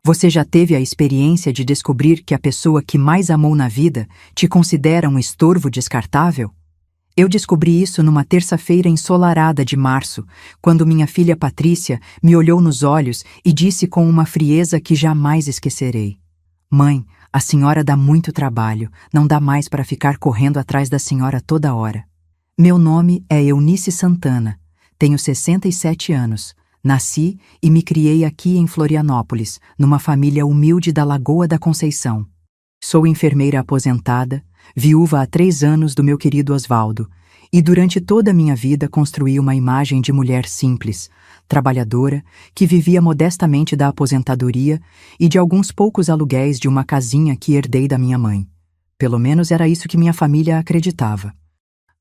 Você já teve a experiência de descobrir que a pessoa que mais amou na vida te considera um estorvo descartável? Eu descobri isso numa terça-feira ensolarada de março, quando minha filha Patrícia me olhou nos olhos e disse com uma frieza que jamais esquecerei: "Mãe, a senhora dá muito trabalho, não dá mais para ficar correndo atrás da senhora toda hora." Meu nome é Eunice Santana, tenho 67 anos, nasci e me criei aqui em Florianópolis, numa família humilde da Lagoa da Conceição. Sou enfermeira aposentada, viúva há 3 anos do meu querido Osvaldo, e durante toda a minha vida construí uma imagem de mulher simples, trabalhadora, que vivia modestamente da aposentadoria e de alguns poucos aluguéis de uma casinha que herdei da minha mãe. Pelo menos era isso que minha família acreditava.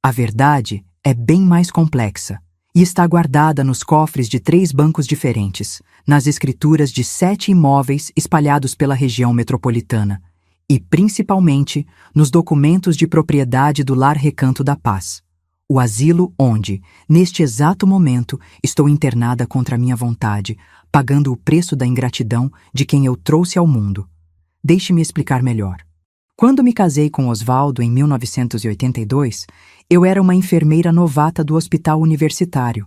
A verdade é bem mais complexa e está guardada nos cofres de 3 bancos diferentes, nas escrituras de 7 imóveis espalhados pela região metropolitana, e principalmente nos documentos de propriedade do Lar Recanto da Paz, o asilo onde, neste exato momento, estou internada contra minha vontade, pagando o preço da ingratidão de quem eu trouxe ao mundo. Deixe-me explicar melhor. Quando me casei com Osvaldo em 1982, eu era uma enfermeira novata do hospital universitário,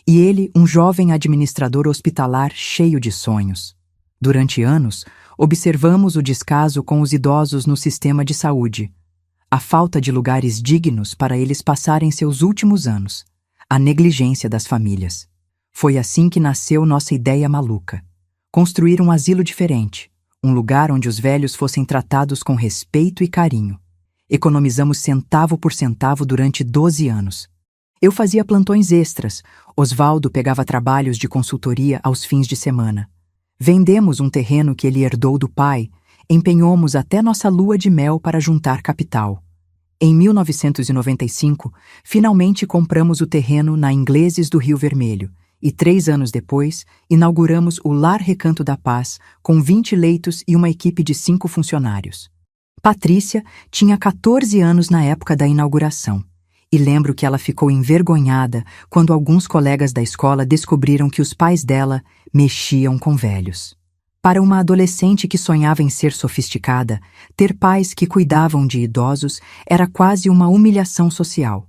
e ele um jovem administrador hospitalar cheio de sonhos. Durante anos, observamos o descaso com os idosos no sistema de saúde, a falta de lugares dignos para eles passarem seus últimos anos, a negligência das famílias. Foi assim que nasceu nossa ideia maluca: construir um asilo diferente, um lugar onde os velhos fossem tratados com respeito e carinho. Economizamos centavo por centavo durante 12 anos. Eu fazia plantões extras, Osvaldo pegava trabalhos de consultoria aos fins de semana. Vendemos um terreno que ele herdou do pai, empenhamos até nossa lua de mel para juntar capital. Em 1995, finalmente compramos o terreno na Ingleses do Rio Vermelho e 3 anos depois, inauguramos o Lar Recanto da Paz com 20 leitos e uma equipe de 5 funcionários. Patrícia tinha 14 anos na época da inauguração. E lembro que ela ficou envergonhada quando alguns colegas da escola descobriram que os pais dela mexiam com velhos. Para uma adolescente que sonhava em ser sofisticada, ter pais que cuidavam de idosos era quase uma humilhação social.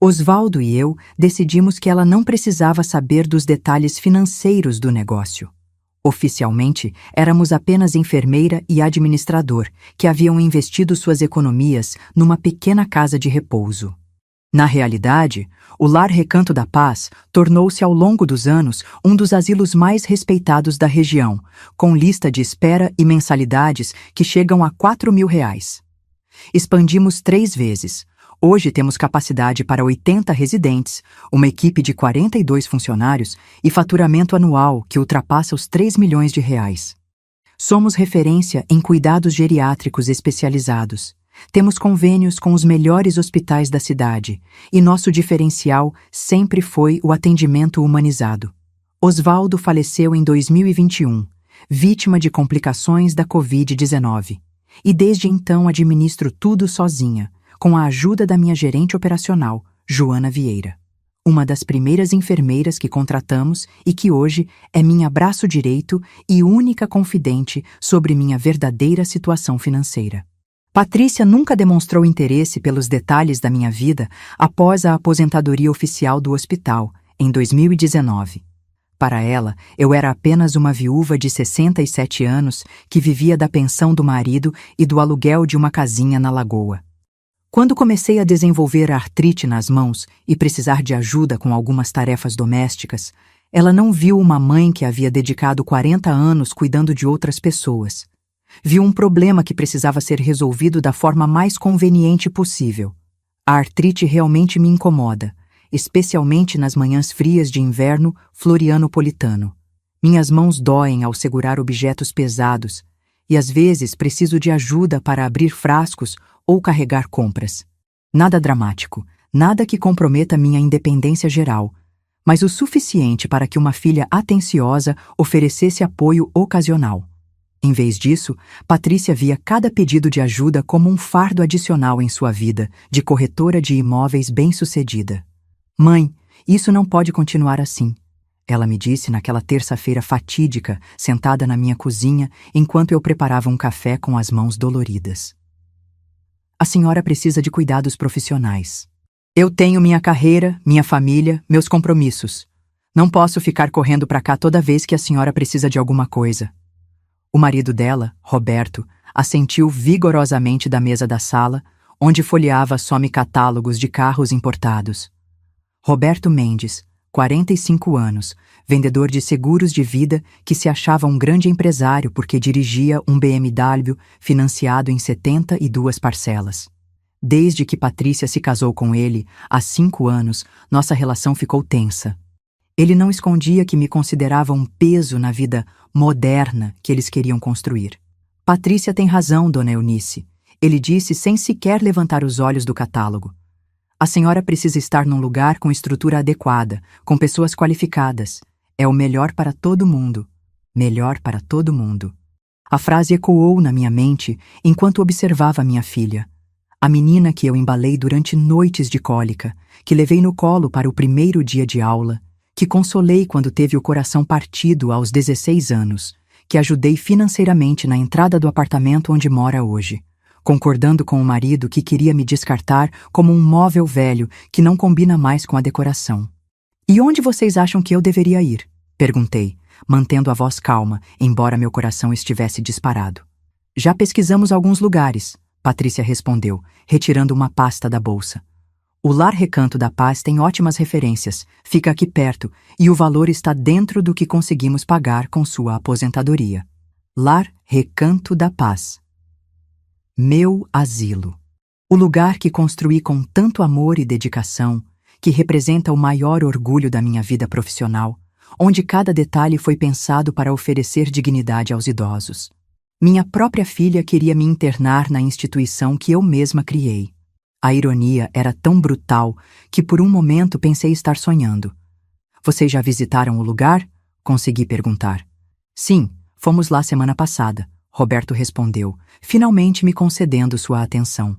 Osvaldo e eu decidimos que ela não precisava saber dos detalhes financeiros do negócio. Oficialmente, éramos apenas enfermeira e administrador, que haviam investido suas economias numa pequena casa de repouso. Na realidade, o Lar Recanto da Paz tornou-se ao longo dos anos um dos asilos mais respeitados da região, com lista de espera e mensalidades que chegam a R$ 4.000. Expandimos 3 vezes. Hoje temos capacidade para 80 residentes, uma equipe de 42 funcionários e faturamento anual que ultrapassa os R$ 3 milhões. Somos referência em cuidados geriátricos especializados. Temos convênios com os melhores hospitais da cidade e nosso diferencial sempre foi o atendimento humanizado. Osvaldo faleceu em 2021, vítima de complicações da Covid-19. E desde então administro tudo sozinha, com a ajuda da minha gerente operacional, Joana Vieira. Uma das primeiras enfermeiras que contratamos e que hoje é minha braço direito e única confidente sobre minha verdadeira situação financeira. Patrícia nunca demonstrou interesse pelos detalhes da minha vida após a aposentadoria oficial do hospital, em 2019. Para ela, eu era apenas uma viúva de 67 anos que vivia da pensão do marido e do aluguel de uma casinha na Lagoa. Quando comecei a desenvolver artrite nas mãos e precisar de ajuda com algumas tarefas domésticas, ela não viu uma mãe que havia dedicado 40 anos cuidando de outras pessoas. Viu um problema que precisava ser resolvido da forma mais conveniente possível. A artrite realmente me incomoda, especialmente nas manhãs frias de inverno florianopolitano. Minhas mãos doem ao segurar objetos pesados e às vezes preciso de ajuda para abrir frascos ou carregar compras. Nada dramático, nada que comprometa minha independência geral, mas o suficiente para que uma filha atenciosa oferecesse apoio ocasional. Em vez disso, Patrícia via cada pedido de ajuda como um fardo adicional em sua vida de corretora de imóveis bem-sucedida. Mãe, isso não pode continuar assim. Ela me disse naquela terça-feira fatídica, sentada na minha cozinha, enquanto eu preparava um café com as mãos doloridas. A senhora precisa de cuidados profissionais. Eu tenho minha carreira, minha família, meus compromissos. Não posso ficar correndo para cá toda vez que a senhora precisa de alguma coisa. O marido dela, Roberto, assentiu vigorosamente da mesa da sala, onde folheava some-catálogos de carros importados. Roberto Mendes, 45 anos, vendedor de seguros de vida que se achava um grande empresário porque dirigia um BMW financiado em 72 parcelas. Desde que Patrícia se casou com ele, há 5 anos, nossa relação ficou tensa. Ele não escondia que me considerava um peso na vida moderna que eles queriam construir. Patrícia tem razão, dona Eunice. Ele disse sem sequer levantar os olhos do catálogo. A senhora precisa estar num lugar com estrutura adequada, com pessoas qualificadas. É o melhor para todo mundo. Melhor para todo mundo. A frase ecoou na minha mente enquanto observava minha filha. A menina que eu embalei durante noites de cólica, que levei no colo para o primeiro dia de aula, que consolei quando teve o coração partido aos 16 anos, que ajudei financeiramente na entrada do apartamento onde mora hoje, concordando com o marido que queria me descartar como um móvel velho que não combina mais com a decoração. E onde vocês acham que eu deveria ir? Perguntei, mantendo a voz calma, embora meu coração estivesse disparado. Já pesquisamos alguns lugares, Patrícia respondeu, retirando uma pasta da bolsa. O Lar Recanto da Paz tem ótimas referências, fica aqui perto, e o valor está dentro do que conseguimos pagar com sua aposentadoria. Lar Recanto da Paz. Meu asilo. O lugar que construí com tanto amor e dedicação, que representa o maior orgulho da minha vida profissional, onde cada detalhe foi pensado para oferecer dignidade aos idosos. Minha própria filha queria me internar na instituição que eu mesma criei. A ironia era tão brutal que por um momento pensei estar sonhando. Vocês já visitaram o lugar? Consegui perguntar. Sim, fomos lá semana passada, Roberto respondeu, finalmente me concedendo sua atenção.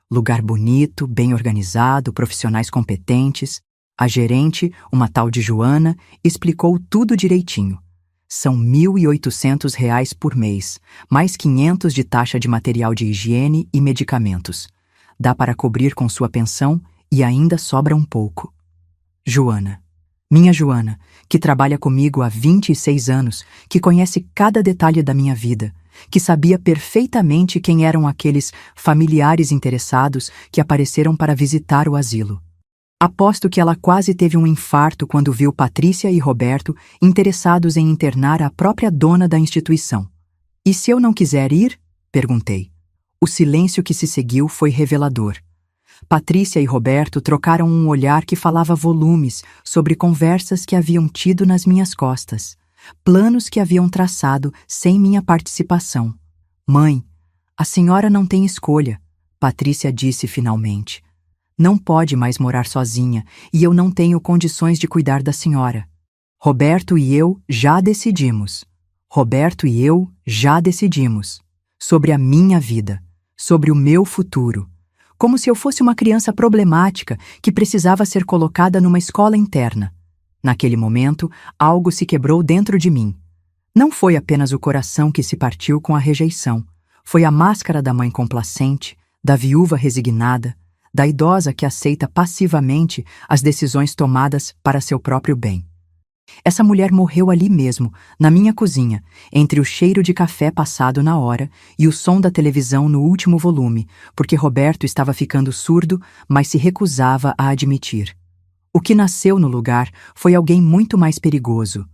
Lugar bonito, bem organizado, profissionais competentes. A gerente, uma tal de Joana, explicou tudo direitinho. São R$ 1.800 por mês, mais 500 de taxa de material de higiene e medicamentos. Dá para cobrir com sua pensão e ainda sobra um pouco. Joana. Minha Joana, que trabalha comigo há 26 anos, que conhece cada detalhe da minha vida, que sabia perfeitamente quem eram aqueles familiares interessados que apareceram para visitar o asilo. Aposto que ela quase teve um infarto quando viu Patrícia e Roberto interessados em internar a própria dona da instituição. E se eu não quiser ir? Perguntei. O silêncio que se seguiu foi revelador. Patrícia e Roberto trocaram um olhar que falava volumes sobre conversas que haviam tido nas minhas costas, planos que haviam traçado sem minha participação. Mãe, a senhora não tem escolha, Patrícia disse finalmente. Não pode mais morar sozinha e eu não tenho condições de cuidar da senhora. Roberto e eu já decidimos. Roberto e eu já decidimos. Sobre a minha vida. Sobre o meu futuro. Como se eu fosse uma criança problemática que precisava ser colocada numa escola interna. Naquele momento, algo se quebrou dentro de mim. Não foi apenas o coração que se partiu com a rejeição. Foi a máscara da mãe complacente, da viúva resignada, da idosa que aceita passivamente as decisões tomadas para seu próprio bem. Essa mulher morreu ali mesmo, na minha cozinha, entre o cheiro de café passado na hora e o som da televisão no último volume, porque Roberto estava ficando surdo, mas se recusava a admitir. O que nasceu no lugar foi alguém muito mais perigoso.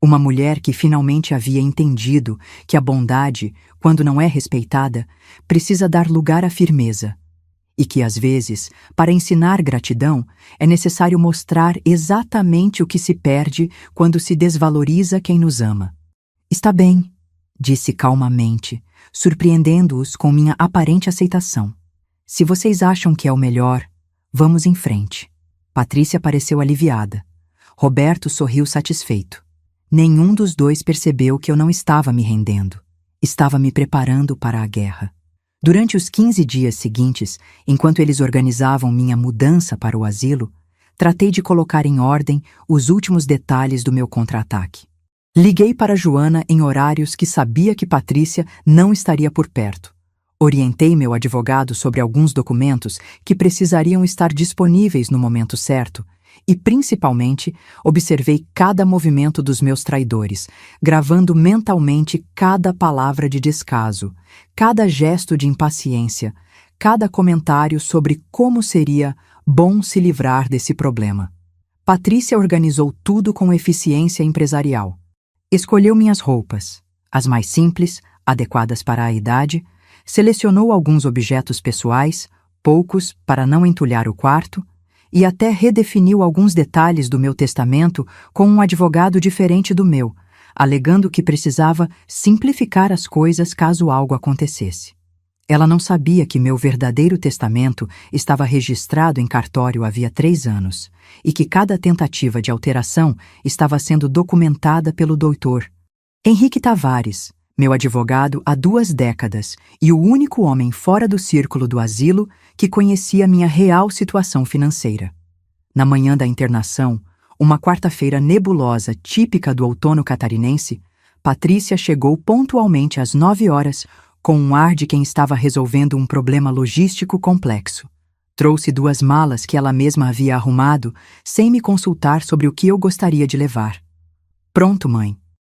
Uma mulher que finalmente havia entendido que a bondade, quando não é respeitada, precisa dar lugar à firmeza. E que, às vezes, para ensinar gratidão, é necessário mostrar exatamente o que se perde quando se desvaloriza quem nos ama. Está bem, disse calmamente, surpreendendo-os com minha aparente aceitação. Se vocês acham que é o melhor, vamos em frente. Patrícia pareceu aliviada. Roberto sorriu satisfeito. Nenhum dos dois percebeu que eu não estava me rendendo. Estava me preparando para a guerra. Durante os 15 dias seguintes, enquanto eles organizavam minha mudança para o asilo, tratei de colocar em ordem os últimos detalhes do meu contra-ataque. Liguei para Joana em horários que sabia que Patrícia não estaria por perto. Orientei meu advogado sobre alguns documentos que precisariam estar disponíveis no momento certo e, principalmente, observei cada movimento dos meus traidores, gravando mentalmente cada palavra de descaso, cada gesto de impaciência, cada comentário sobre como seria bom se livrar desse problema. Patrícia organizou tudo com eficiência empresarial. Escolheu minhas roupas, as mais simples, adequadas para a idade, selecionou alguns objetos pessoais, poucos para não entulhar o quarto, e até redefiniu alguns detalhes do meu testamento com um advogado diferente do meu, alegando que precisava simplificar as coisas caso algo acontecesse. Ela não sabia que meu verdadeiro testamento estava registrado em cartório havia 3 anos e que cada tentativa de alteração estava sendo documentada pelo doutor Henrique Tavares, meu advogado há 2 décadas e o único homem fora do círculo do asilo que conhecia minha real situação financeira. Na manhã da internação, uma quarta-feira nebulosa típica do outono catarinense, Patrícia chegou pontualmente às 9 horas com um ar de quem estava resolvendo um problema logístico complexo. Trouxe 2 malas que ela mesma havia arrumado, sem me consultar sobre o que eu gostaria de levar. Pronto, mãe.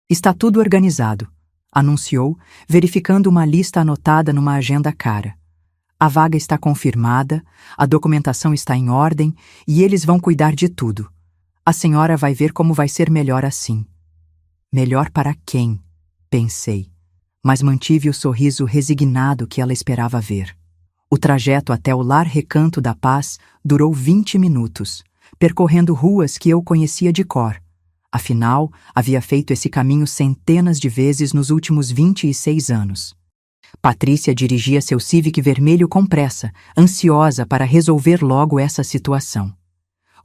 Está tudo organizado, anunciou, verificando uma lista anotada numa agenda cara. A vaga está confirmada, a documentação está em ordem e eles vão cuidar de tudo. A senhora vai ver como vai ser melhor assim. Melhor para quem? Pensei, mas mantive o sorriso resignado que ela esperava ver. O trajeto até o Lar Recanto da Paz durou 20 minutos, percorrendo ruas que eu conhecia de cor. Afinal, havia feito esse caminho centenas de vezes nos últimos 26 anos. Patrícia dirigia seu Civic vermelho com pressa, ansiosa para resolver logo essa situação.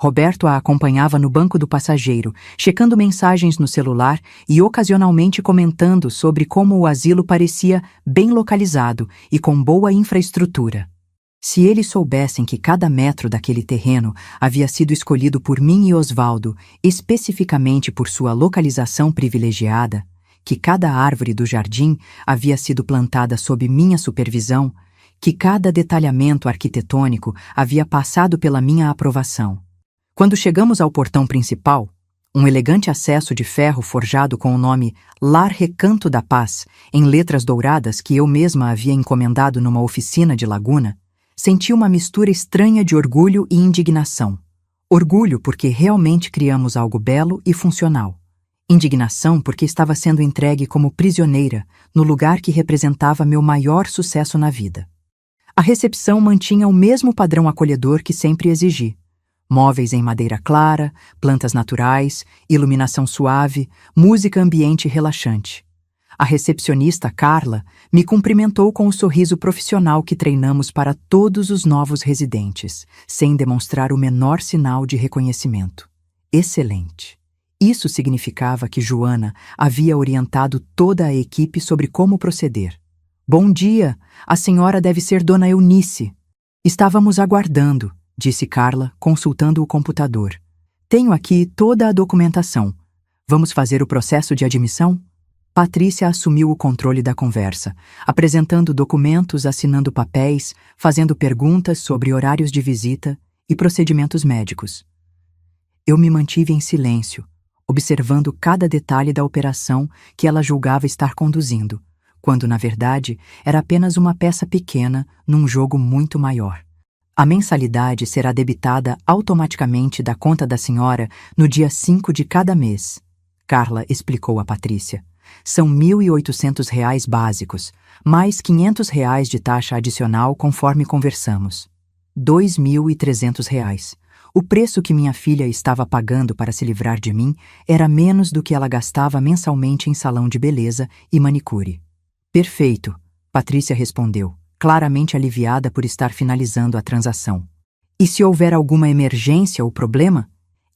Roberto a acompanhava no banco do passageiro, checando mensagens no celular e ocasionalmente comentando sobre como o asilo parecia bem localizado e com boa infraestrutura. Se eles soubessem que cada metro daquele terreno havia sido escolhido por mim e Osvaldo, especificamente por sua localização privilegiada, que cada árvore do jardim havia sido plantada sob minha supervisão, que cada detalhamento arquitetônico havia passado pela minha aprovação. Quando chegamos ao portão principal, um elegante acesso de ferro forjado com o nome Lar Recanto da Paz, em letras douradas que eu mesma havia encomendado numa oficina de Laguna, senti uma mistura estranha de orgulho e indignação. Orgulho porque realmente criamos algo belo e funcional. Indignação porque estava sendo entregue como prisioneira no lugar que representava meu maior sucesso na vida. A recepção mantinha o mesmo padrão acolhedor que sempre exigi. Móveis em madeira clara, plantas naturais, iluminação suave, música ambiente relaxante. A recepcionista Carla me cumprimentou com o sorriso profissional que treinamos para todos os novos residentes, sem demonstrar o menor sinal de reconhecimento. Excelente. Isso significava que Joana havia orientado toda a equipe sobre como proceder. Bom dia, a senhora deve ser Dona Eunice. Estávamos aguardando, disse Carla, consultando o computador. Tenho aqui toda a documentação. Vamos fazer o processo de admissão? Patrícia assumiu o controle da conversa, apresentando documentos, assinando papéis, fazendo perguntas sobre horários de visita e procedimentos médicos. Eu me mantive em silêncio, observando cada detalhe da operação que ela julgava estar conduzindo, quando, na verdade, era apenas uma peça pequena num jogo muito maior. A mensalidade será debitada automaticamente da conta da senhora no dia 5 de cada mês, Carla explicou a Patrícia. São R$ 1.800 básicos, mais R$ 500 de taxa adicional conforme conversamos. R$ 2.300. O preço que minha filha estava pagando para se livrar de mim era menos do que ela gastava mensalmente em salão de beleza e manicure. Perfeito, Patrícia respondeu, claramente aliviada por estar finalizando a transação. E se houver alguma emergência ou problema?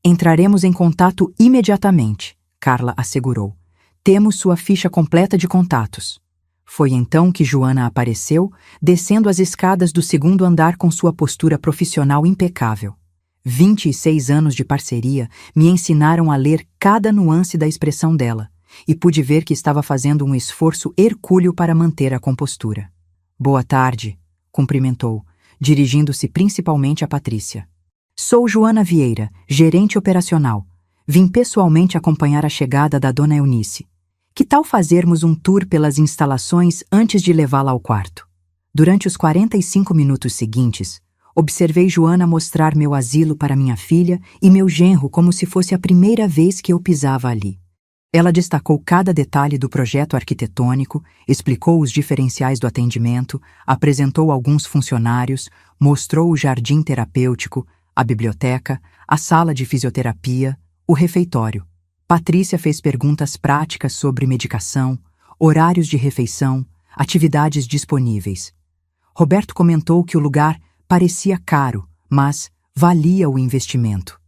Entraremos em contato imediatamente, Carla assegurou. Temos sua ficha completa de contatos. Foi então que Joana apareceu, descendo as escadas do 2º andar com sua postura profissional impecável. 26 anos de parceria me ensinaram a ler cada nuance da expressão dela, e pude ver que estava fazendo um esforço hercúleo para manter a compostura. Boa tarde, cumprimentou, dirigindo-se principalmente a Patrícia. Sou Joana Vieira, gerente operacional. Vim pessoalmente acompanhar a chegada da dona Eunice. Que tal fazermos um tour pelas instalações antes de levá-la ao quarto? Durante os 45 minutos seguintes, observei Joana mostrar meu asilo para minha filha e meu genro como se fosse a primeira vez que eu pisava ali. Ela destacou cada detalhe do projeto arquitetônico, explicou os diferenciais do atendimento, apresentou alguns funcionários, mostrou o jardim terapêutico, a biblioteca, a sala de fisioterapia, o refeitório. Patrícia fez perguntas práticas sobre medicação, horários de refeição, atividades disponíveis. Roberto comentou que o lugar parecia caro, mas valia o investimento.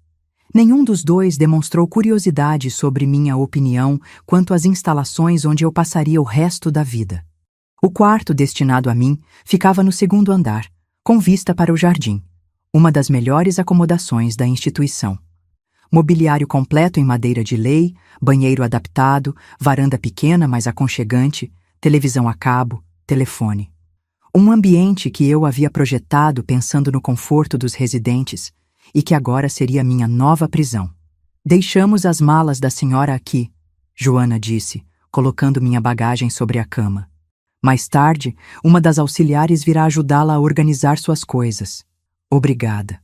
Nenhum dos dois demonstrou curiosidade sobre minha opinião quanto às instalações onde eu passaria o resto da vida. O quarto destinado a mim ficava no segundo andar, com vista para o jardim, uma das melhores acomodações da instituição. Mobiliário completo em madeira de lei, banheiro adaptado, varanda pequena mas aconchegante, televisão a cabo, telefone. Um ambiente que eu havia projetado pensando no conforto dos residentes e que agora seria minha nova prisão. Deixamos as malas da senhora aqui, Joana disse, colocando minha bagagem sobre a cama. Mais tarde, uma das auxiliares virá ajudá-la a organizar suas coisas. Obrigada,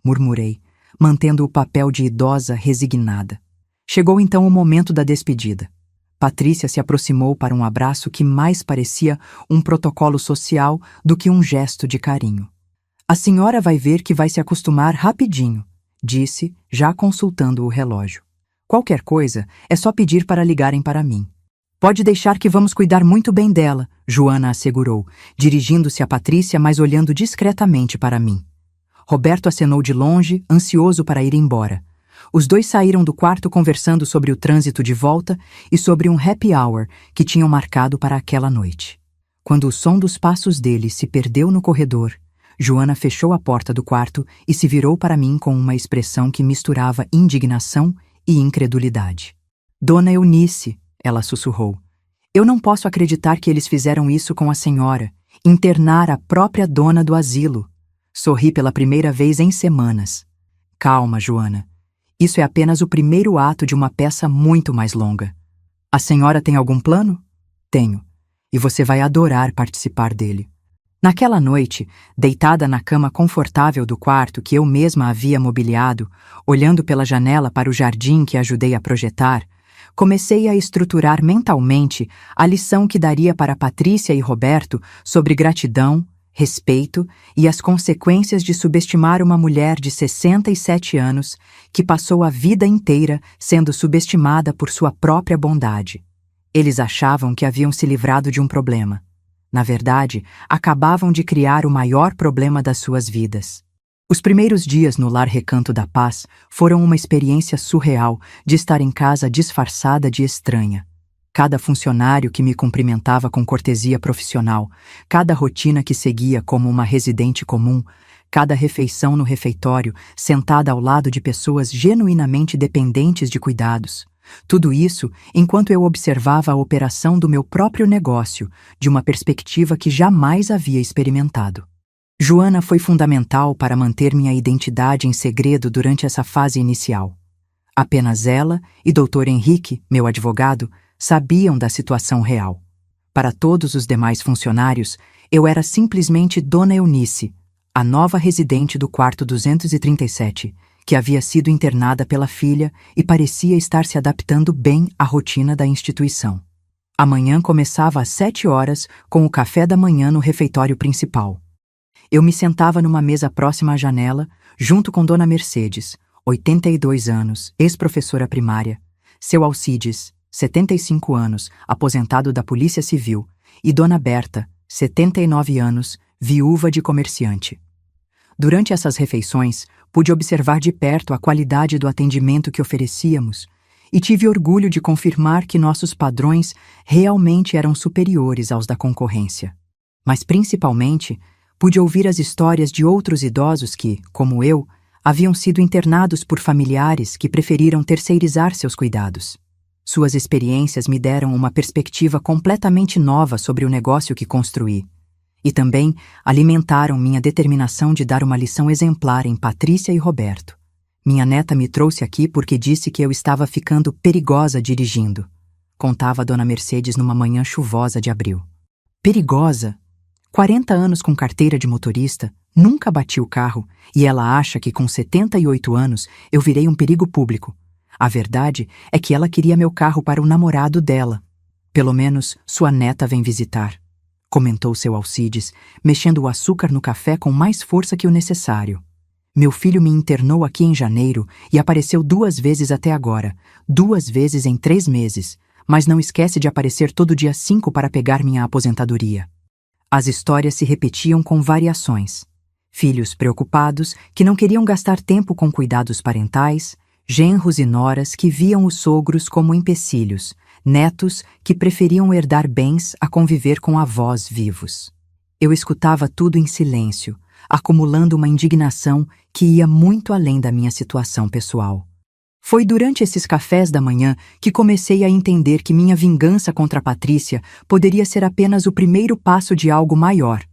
murmurei, mantendo o papel de idosa resignada. Chegou então o momento da despedida. Patrícia se aproximou para um abraço que mais parecia um protocolo social do que um gesto de carinho. A senhora vai ver que vai se acostumar rapidinho, disse, já consultando o relógio. Qualquer coisa, é só pedir para ligarem para mim. Pode deixar que vamos cuidar muito bem dela, Joana assegurou, dirigindo-se a Patrícia, mas olhando discretamente para mim. Roberto acenou de longe, ansioso para ir embora. Os dois saíram do quarto conversando sobre o trânsito de volta e sobre um happy hour que tinham marcado para aquela noite. Quando o som dos passos dele se perdeu no corredor, Joana fechou a porta do quarto e se virou para mim com uma expressão que misturava indignação e incredulidade. Dona Eunice, ela sussurrou. Eu não posso acreditar que eles fizeram isso com a senhora, internar a própria dona do asilo. Sorri pela primeira vez em semanas. Calma, Joana. Isso é apenas o primeiro ato de uma peça muito mais longa. A senhora tem algum plano? Tenho. E você vai adorar participar dele. Naquela noite, deitada na cama confortável do quarto que eu mesma havia mobiliado, olhando pela janela para o jardim que ajudei a projetar, comecei a estruturar mentalmente a lição que daria para Patrícia e Roberto sobre gratidão, respeito e as consequências de subestimar uma mulher de 67 anos que passou a vida inteira sendo subestimada por sua própria bondade. Eles achavam que haviam se livrado de um problema. Na verdade, acabavam de criar o maior problema das suas vidas. Os primeiros dias no Lar Recanto da Paz foram uma experiência surreal de estar em casa disfarçada de estranha. Cada funcionário que me cumprimentava com cortesia profissional, cada rotina que seguia como uma residente comum, cada refeição no refeitório, sentada ao lado de pessoas genuinamente dependentes de cuidados. Tudo isso enquanto eu observava a operação do meu próprio negócio, de uma perspectiva que jamais havia experimentado. Joana foi fundamental para manter minha identidade em segredo durante essa fase inicial. Apenas ela e Dr. Henrique, meu advogado, sabiam da situação real. Para todos os demais funcionários, eu era simplesmente Dona Eunice, a nova residente do quarto 237, que havia sido internada pela filha e parecia estar se adaptando bem à rotina da instituição. A manhã começava às 7 horas com o café da manhã no refeitório principal. Eu me sentava numa mesa próxima à janela, junto com Dona Mercedes, 82 anos, ex-professora primária, seu Alcides, 75 anos, aposentado da Polícia Civil, e Dona Berta, 79 anos, viúva de comerciante. Durante essas refeições, pude observar de perto a qualidade do atendimento que oferecíamos e tive orgulho de confirmar que nossos padrões realmente eram superiores aos da concorrência. Mas, principalmente, pude ouvir as histórias de outros idosos que, como eu, Haviam sido internados por familiares que preferiram terceirizar seus cuidados. Suas experiências me deram uma perspectiva completamente nova sobre o negócio que construí. E também alimentaram minha determinação de dar uma lição exemplar em Patrícia e Roberto. Minha neta me trouxe aqui porque disse que eu estava ficando perigosa dirigindo. Contava Dona Mercedes numa manhã chuvosa de abril. Perigosa? 40 anos com carteira de motorista, nunca bati o carro, e ela acha que com 78 anos eu virei um perigo público. A verdade é que ela queria meu carro para o namorado dela. Pelo menos sua neta vem visitar, comentou seu Alcides, mexendo o açúcar no café com mais força que o necessário. Meu filho me internou aqui em janeiro e apareceu 2 vezes até agora, 2 vezes em 3 meses, mas não esquece de aparecer todo dia 5 para pegar minha aposentadoria. As histórias se repetiam com variações. Filhos preocupados que não queriam gastar tempo com cuidados parentais, genros e noras que viam os sogros como empecilhos, netos que preferiam herdar bens a conviver com avós vivos. Eu escutava tudo em silêncio, acumulando uma indignação que ia muito além da minha situação pessoal. Foi durante esses cafés da manhã que comecei a entender que minha vingança contra a Patrícia poderia ser apenas o primeiro passo de algo maior,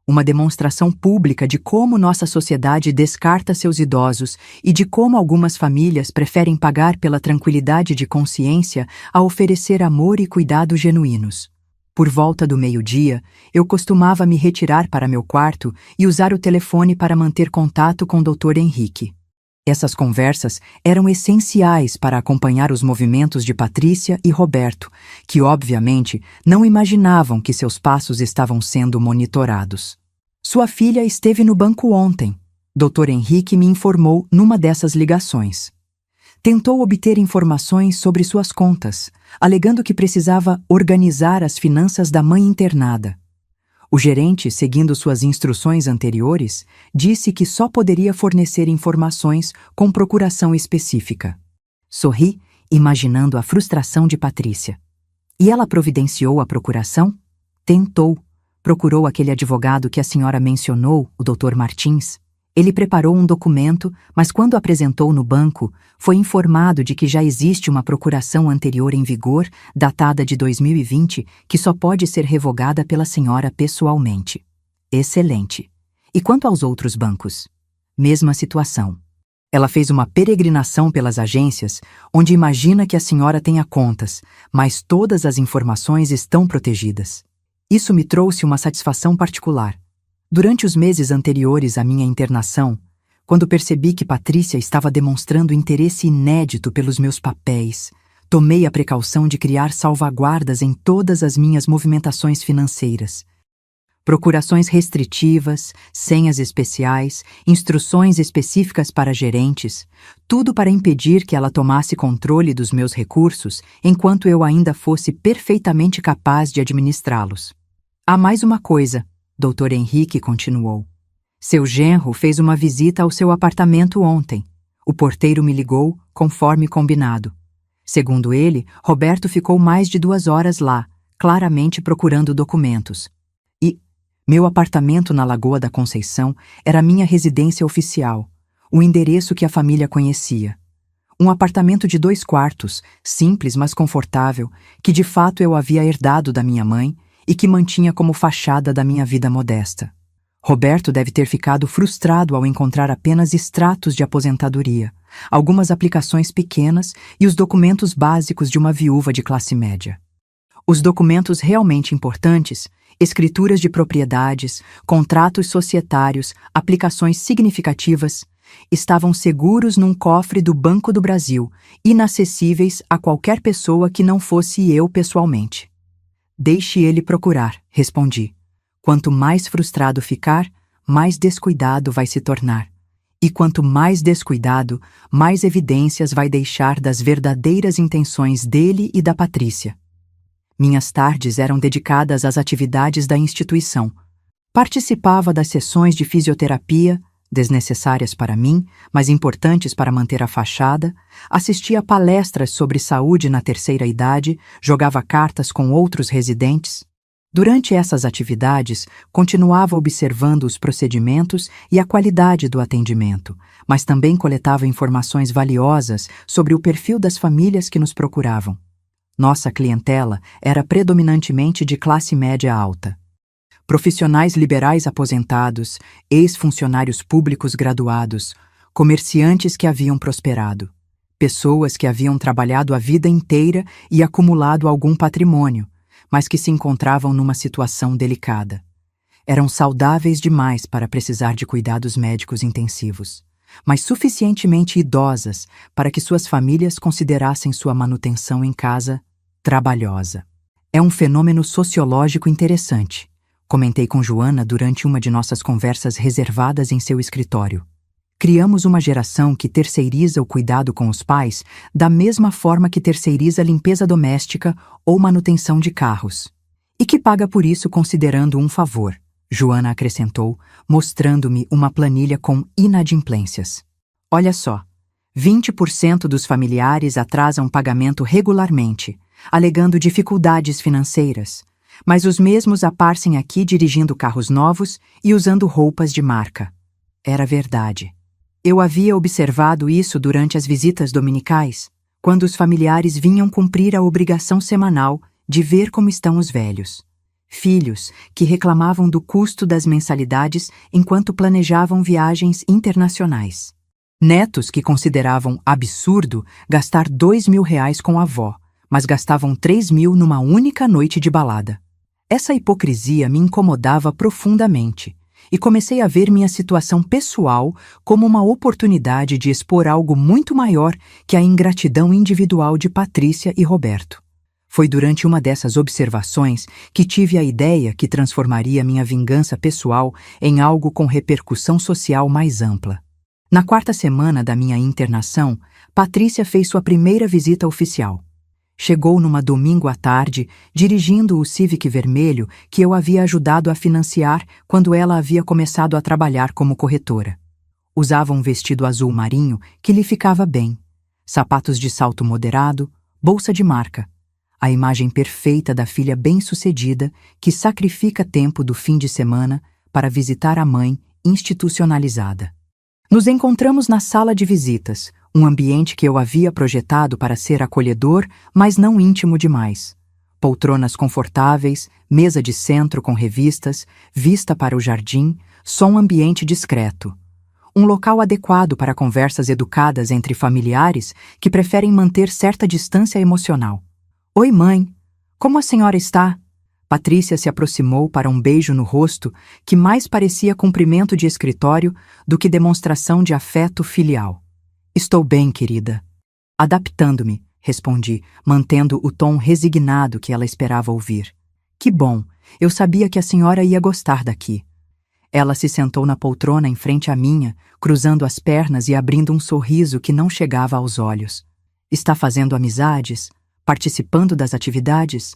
uma demonstração pública de como nossa sociedade descarta seus idosos e de como algumas famílias preferem pagar pela tranquilidade de consciência a oferecer amor e cuidado genuínos. Por volta do meio-dia, eu costumava me retirar para meu quarto e usar o telefone para manter contato com o Dr. Henrique. Essas conversas eram essenciais para acompanhar os movimentos de Patrícia e Roberto, que obviamente não imaginavam que seus passos estavam sendo monitorados. Sua filha esteve no banco ontem, Dr. Henrique me informou numa dessas ligações. Tentou obter informações sobre suas contas, alegando que precisava organizar as finanças da mãe internada. O gerente, seguindo suas instruções anteriores, disse que só poderia fornecer informações com procuração específica. Sorri, imaginando a frustração de Patrícia. E ela providenciou a procuração? Tentou. Procurou aquele advogado que a senhora mencionou, o Dr. Martins. Ele preparou um documento, mas quando apresentou no banco, foi informado de que já existe uma procuração anterior em vigor, datada de 2020, que só pode ser revogada pela senhora pessoalmente. Excelente. E quanto aos outros bancos? Mesma situação. Ela fez uma peregrinação pelas agências, onde imagina que a senhora tenha contas, mas todas as informações estão protegidas. Isso me trouxe uma satisfação particular. Durante os meses anteriores à minha internação, quando percebi que Patrícia estava demonstrando interesse inédito pelos meus papéis, tomei a precaução de criar salvaguardas em todas as minhas movimentações financeiras. Procurações restritivas, senhas especiais, instruções específicas para gerentes, tudo para impedir que ela tomasse controle dos meus recursos enquanto eu ainda fosse perfeitamente capaz de administrá-los. Há mais uma coisa, Dr. Henrique continuou. Seu genro fez uma visita ao seu apartamento ontem. O porteiro me ligou, conforme combinado. Segundo ele, Roberto ficou mais de 2 horas lá, claramente procurando documentos. E meu apartamento na Lagoa da Conceição era minha residência oficial, o endereço que a família conhecia. Um apartamento de 2 quartos, simples mas confortável, que de fato eu havia herdado da minha mãe e que mantinha como fachada da minha vida modesta. Roberto deve ter ficado frustrado ao encontrar apenas extratos de aposentadoria, algumas aplicações pequenas e os documentos básicos de uma viúva de classe média. Os documentos realmente importantes, escrituras de propriedades, contratos societários, aplicações significativas, estavam seguros num cofre do Banco do Brasil, inacessíveis a qualquer pessoa que não fosse eu pessoalmente. Deixe ele procurar, respondi. Quanto mais frustrado ficar, mais descuidado vai se tornar. E quanto mais descuidado, mais evidências vai deixar das verdadeiras intenções dele e da Patrícia. Minhas tardes eram dedicadas às atividades da instituição. Participava das sessões de fisioterapia, desnecessárias para mim, mas importantes para manter a fachada, assistia a palestras sobre saúde na terceira idade, jogava cartas com outros residentes. Durante essas atividades, continuava observando os procedimentos e a qualidade do atendimento, mas também coletava informações valiosas sobre o perfil das famílias que nos procuravam. Nossa clientela era predominantemente de classe média alta. Profissionais liberais aposentados, ex-funcionários públicos graduados, comerciantes que haviam prosperado, pessoas que haviam trabalhado a vida inteira e acumulado algum patrimônio, mas que se encontravam numa situação delicada. Eram saudáveis demais para precisar de cuidados médicos intensivos, mas suficientemente idosas para que suas famílias considerassem sua manutenção em casa trabalhosa. É um fenômeno sociológico interessante, comentei com Joana durante uma de nossas conversas reservadas em seu escritório. Criamos uma geração que terceiriza o cuidado com os pais da mesma forma que terceiriza a limpeza doméstica ou manutenção de carros. E que paga por isso considerando um favor, Joana acrescentou, mostrando-me uma planilha com inadimplências. Olha só, 20% dos familiares atrasam pagamento regularmente, alegando dificuldades financeiras, mas os mesmos aparecem aqui dirigindo carros novos e usando roupas de marca. Era verdade. Eu havia observado isso durante as visitas dominicais, quando os familiares vinham cumprir a obrigação semanal de ver como estão os velhos. Filhos que reclamavam do custo das mensalidades enquanto planejavam viagens internacionais. Netos que consideravam absurdo gastar R$ 2.000 com a avó, mas gastavam 3.000 numa única noite de balada. Essa hipocrisia me incomodava profundamente. E comecei a ver minha situação pessoal como uma oportunidade de expor algo muito maior que a ingratidão individual de Patrícia e Roberto. Foi durante uma dessas observações que tive a ideia que transformaria minha vingança pessoal em algo com repercussão social mais ampla. Na quarta semana da minha internação, Patrícia fez sua primeira visita oficial. Chegou numa domingo à tarde, dirigindo o Civic vermelho que eu havia ajudado a financiar quando ela havia começado a trabalhar como corretora. Usava um vestido azul marinho que lhe ficava bem, sapatos de salto moderado, bolsa de marca. A imagem perfeita da filha bem-sucedida que sacrifica tempo do fim de semana para visitar a mãe institucionalizada. Nos encontramos na sala de visitas, um ambiente que eu havia projetado para ser acolhedor, mas não íntimo demais. Poltronas confortáveis, mesa de centro com revistas, vista para o jardim, só um ambiente discreto. Um local adequado para conversas educadas entre familiares que preferem manter certa distância emocional. Oi, mãe. Como a senhora está? Patrícia se aproximou para um beijo no rosto que mais parecia cumprimento de escritório do que demonstração de afeto filial. Estou bem, querida. Adaptando-me, respondi, mantendo o tom resignado que ela esperava ouvir. Que bom, eu sabia que a senhora ia gostar daqui. Ela se sentou na poltrona em frente à minha, cruzando as pernas e abrindo um sorriso que não chegava aos olhos. Está fazendo amizades? Participando das atividades?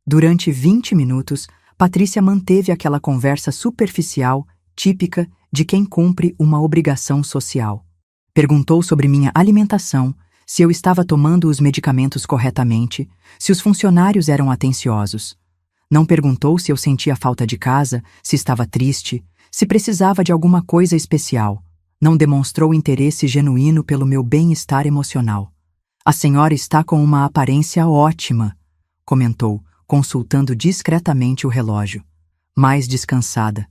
Durante 20 minutos, Patrícia manteve aquela conversa superficial, típica de quem cumpre uma obrigação social. Perguntou sobre minha alimentação, se eu estava tomando os medicamentos corretamente, se os funcionários eram atenciosos. Não perguntou se eu sentia falta de casa, se estava triste, se precisava de alguma coisa especial. Não demonstrou interesse genuíno pelo meu bem-estar emocional. A senhora está com uma aparência ótima, comentou, consultando discretamente o relógio. Mais descansada.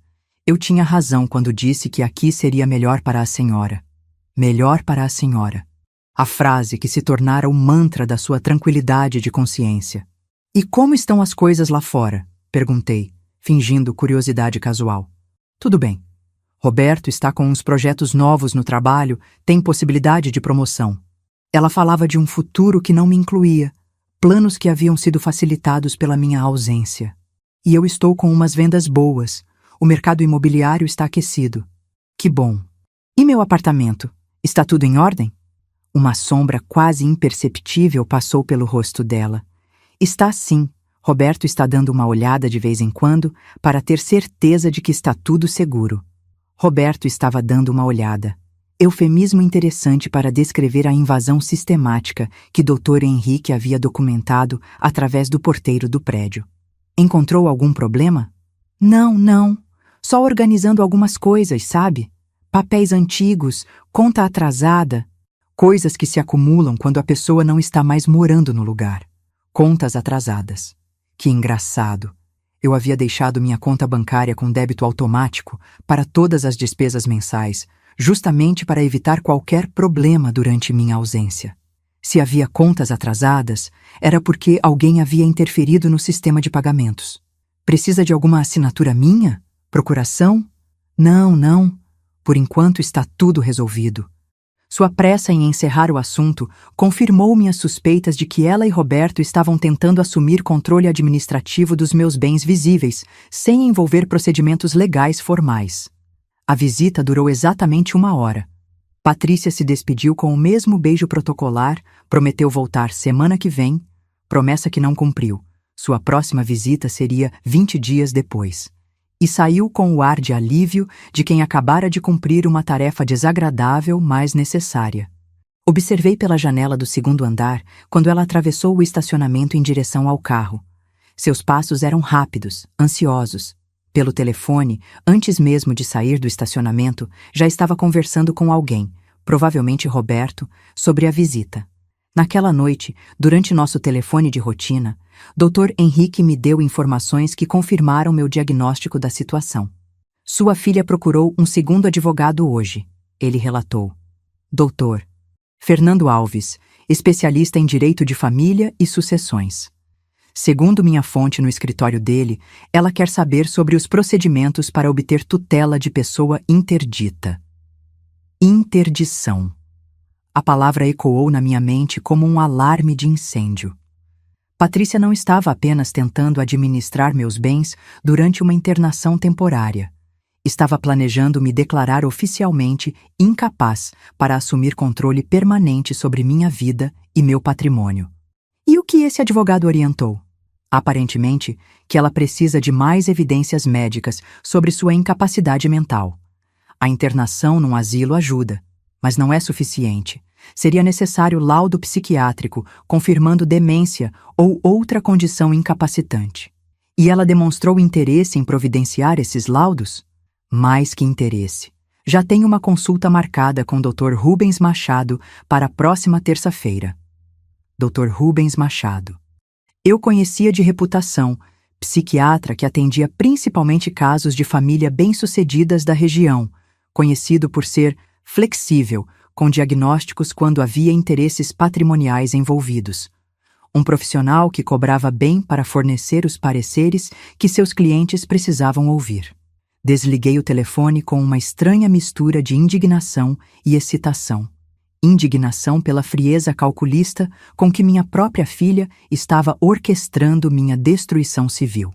Eu tinha razão quando disse que aqui seria melhor para a senhora. Melhor para a senhora. A frase que se tornara o mantra da sua tranquilidade de consciência. E como estão as coisas lá fora? Perguntei, fingindo curiosidade casual. Tudo bem. Roberto está com uns projetos novos no trabalho, tem possibilidade de promoção. Ela falava de um futuro que não me incluía, planos que haviam sido facilitados pela minha ausência. E eu estou com umas vendas boas. O mercado imobiliário está aquecido. Que bom. E meu apartamento? Está tudo em ordem? Uma sombra quase imperceptível passou pelo rosto dela. Está sim. Roberto está dando uma olhada de vez em quando para ter certeza de que está tudo seguro. Roberto estava dando uma olhada. Eufemismo interessante para descrever a invasão sistemática que Dr. Henrique havia documentado através do porteiro do prédio. Encontrou algum problema? Não, não. Só organizando algumas coisas, sabe? Papéis antigos, conta atrasada. Coisas que se acumulam quando a pessoa não está mais morando no lugar. Contas atrasadas. Que engraçado. Eu havia deixado minha conta bancária com débito automático para todas as despesas mensais, justamente para evitar qualquer problema durante minha ausência. Se havia contas atrasadas, era porque alguém havia interferido no sistema de pagamentos. Precisa de alguma assinatura minha? Procuração? Não, não. Por enquanto está tudo resolvido. Sua pressa em encerrar o assunto confirmou minhas suspeitas de que ela e Roberto estavam tentando assumir controle administrativo dos meus bens visíveis, sem envolver procedimentos legais formais. A visita durou exatamente 1 hora. Patrícia se despediu com o mesmo beijo protocolar, prometeu voltar semana que vem, promessa que não cumpriu. Sua próxima visita seria 20 dias depois. E saiu com o ar de alívio de quem acabara de cumprir uma tarefa desagradável, mas necessária. Observei pela janela do 2º andar quando ela atravessou o estacionamento em direção ao carro. Seus passos eram rápidos, ansiosos. Pelo telefone, antes mesmo de sair do estacionamento, já estava conversando com alguém, provavelmente Roberto, sobre a visita. Naquela noite, durante nosso telefone de rotina, Dr. Henrique me deu informações que confirmaram meu diagnóstico da situação. Sua filha procurou um segundo advogado hoje, ele relatou. Doutor Fernando Alves, especialista em direito de família e sucessões. Segundo minha fonte no escritório dele, ela quer saber sobre os procedimentos para obter tutela de pessoa interdita. Interdição. A palavra ecoou na minha mente como um alarme de incêndio. Patrícia não estava apenas tentando administrar meus bens durante uma internação temporária. Estava planejando me declarar oficialmente incapaz para assumir controle permanente sobre minha vida e meu patrimônio. E o que esse advogado orientou? Aparentemente, que ela precisa de mais evidências médicas sobre sua incapacidade mental. A internação num asilo ajuda, mas não é suficiente. Seria necessário laudo psiquiátrico confirmando demência ou outra condição incapacitante. E ela demonstrou interesse em providenciar esses laudos? Mais que interesse. Já tenho uma consulta marcada com o Dr. Rubens Machado para a próxima terça-feira. Dr. Rubens Machado. Eu conhecia de reputação, psiquiatra que atendia principalmente casos de família bem-sucedidas da região, conhecido por ser flexível, com diagnósticos quando havia interesses patrimoniais envolvidos. Um profissional que cobrava bem para fornecer os pareceres que seus clientes precisavam ouvir. Desliguei o telefone com uma estranha mistura de indignação e excitação. Indignação pela frieza calculista com que minha própria filha estava orquestrando minha destruição civil.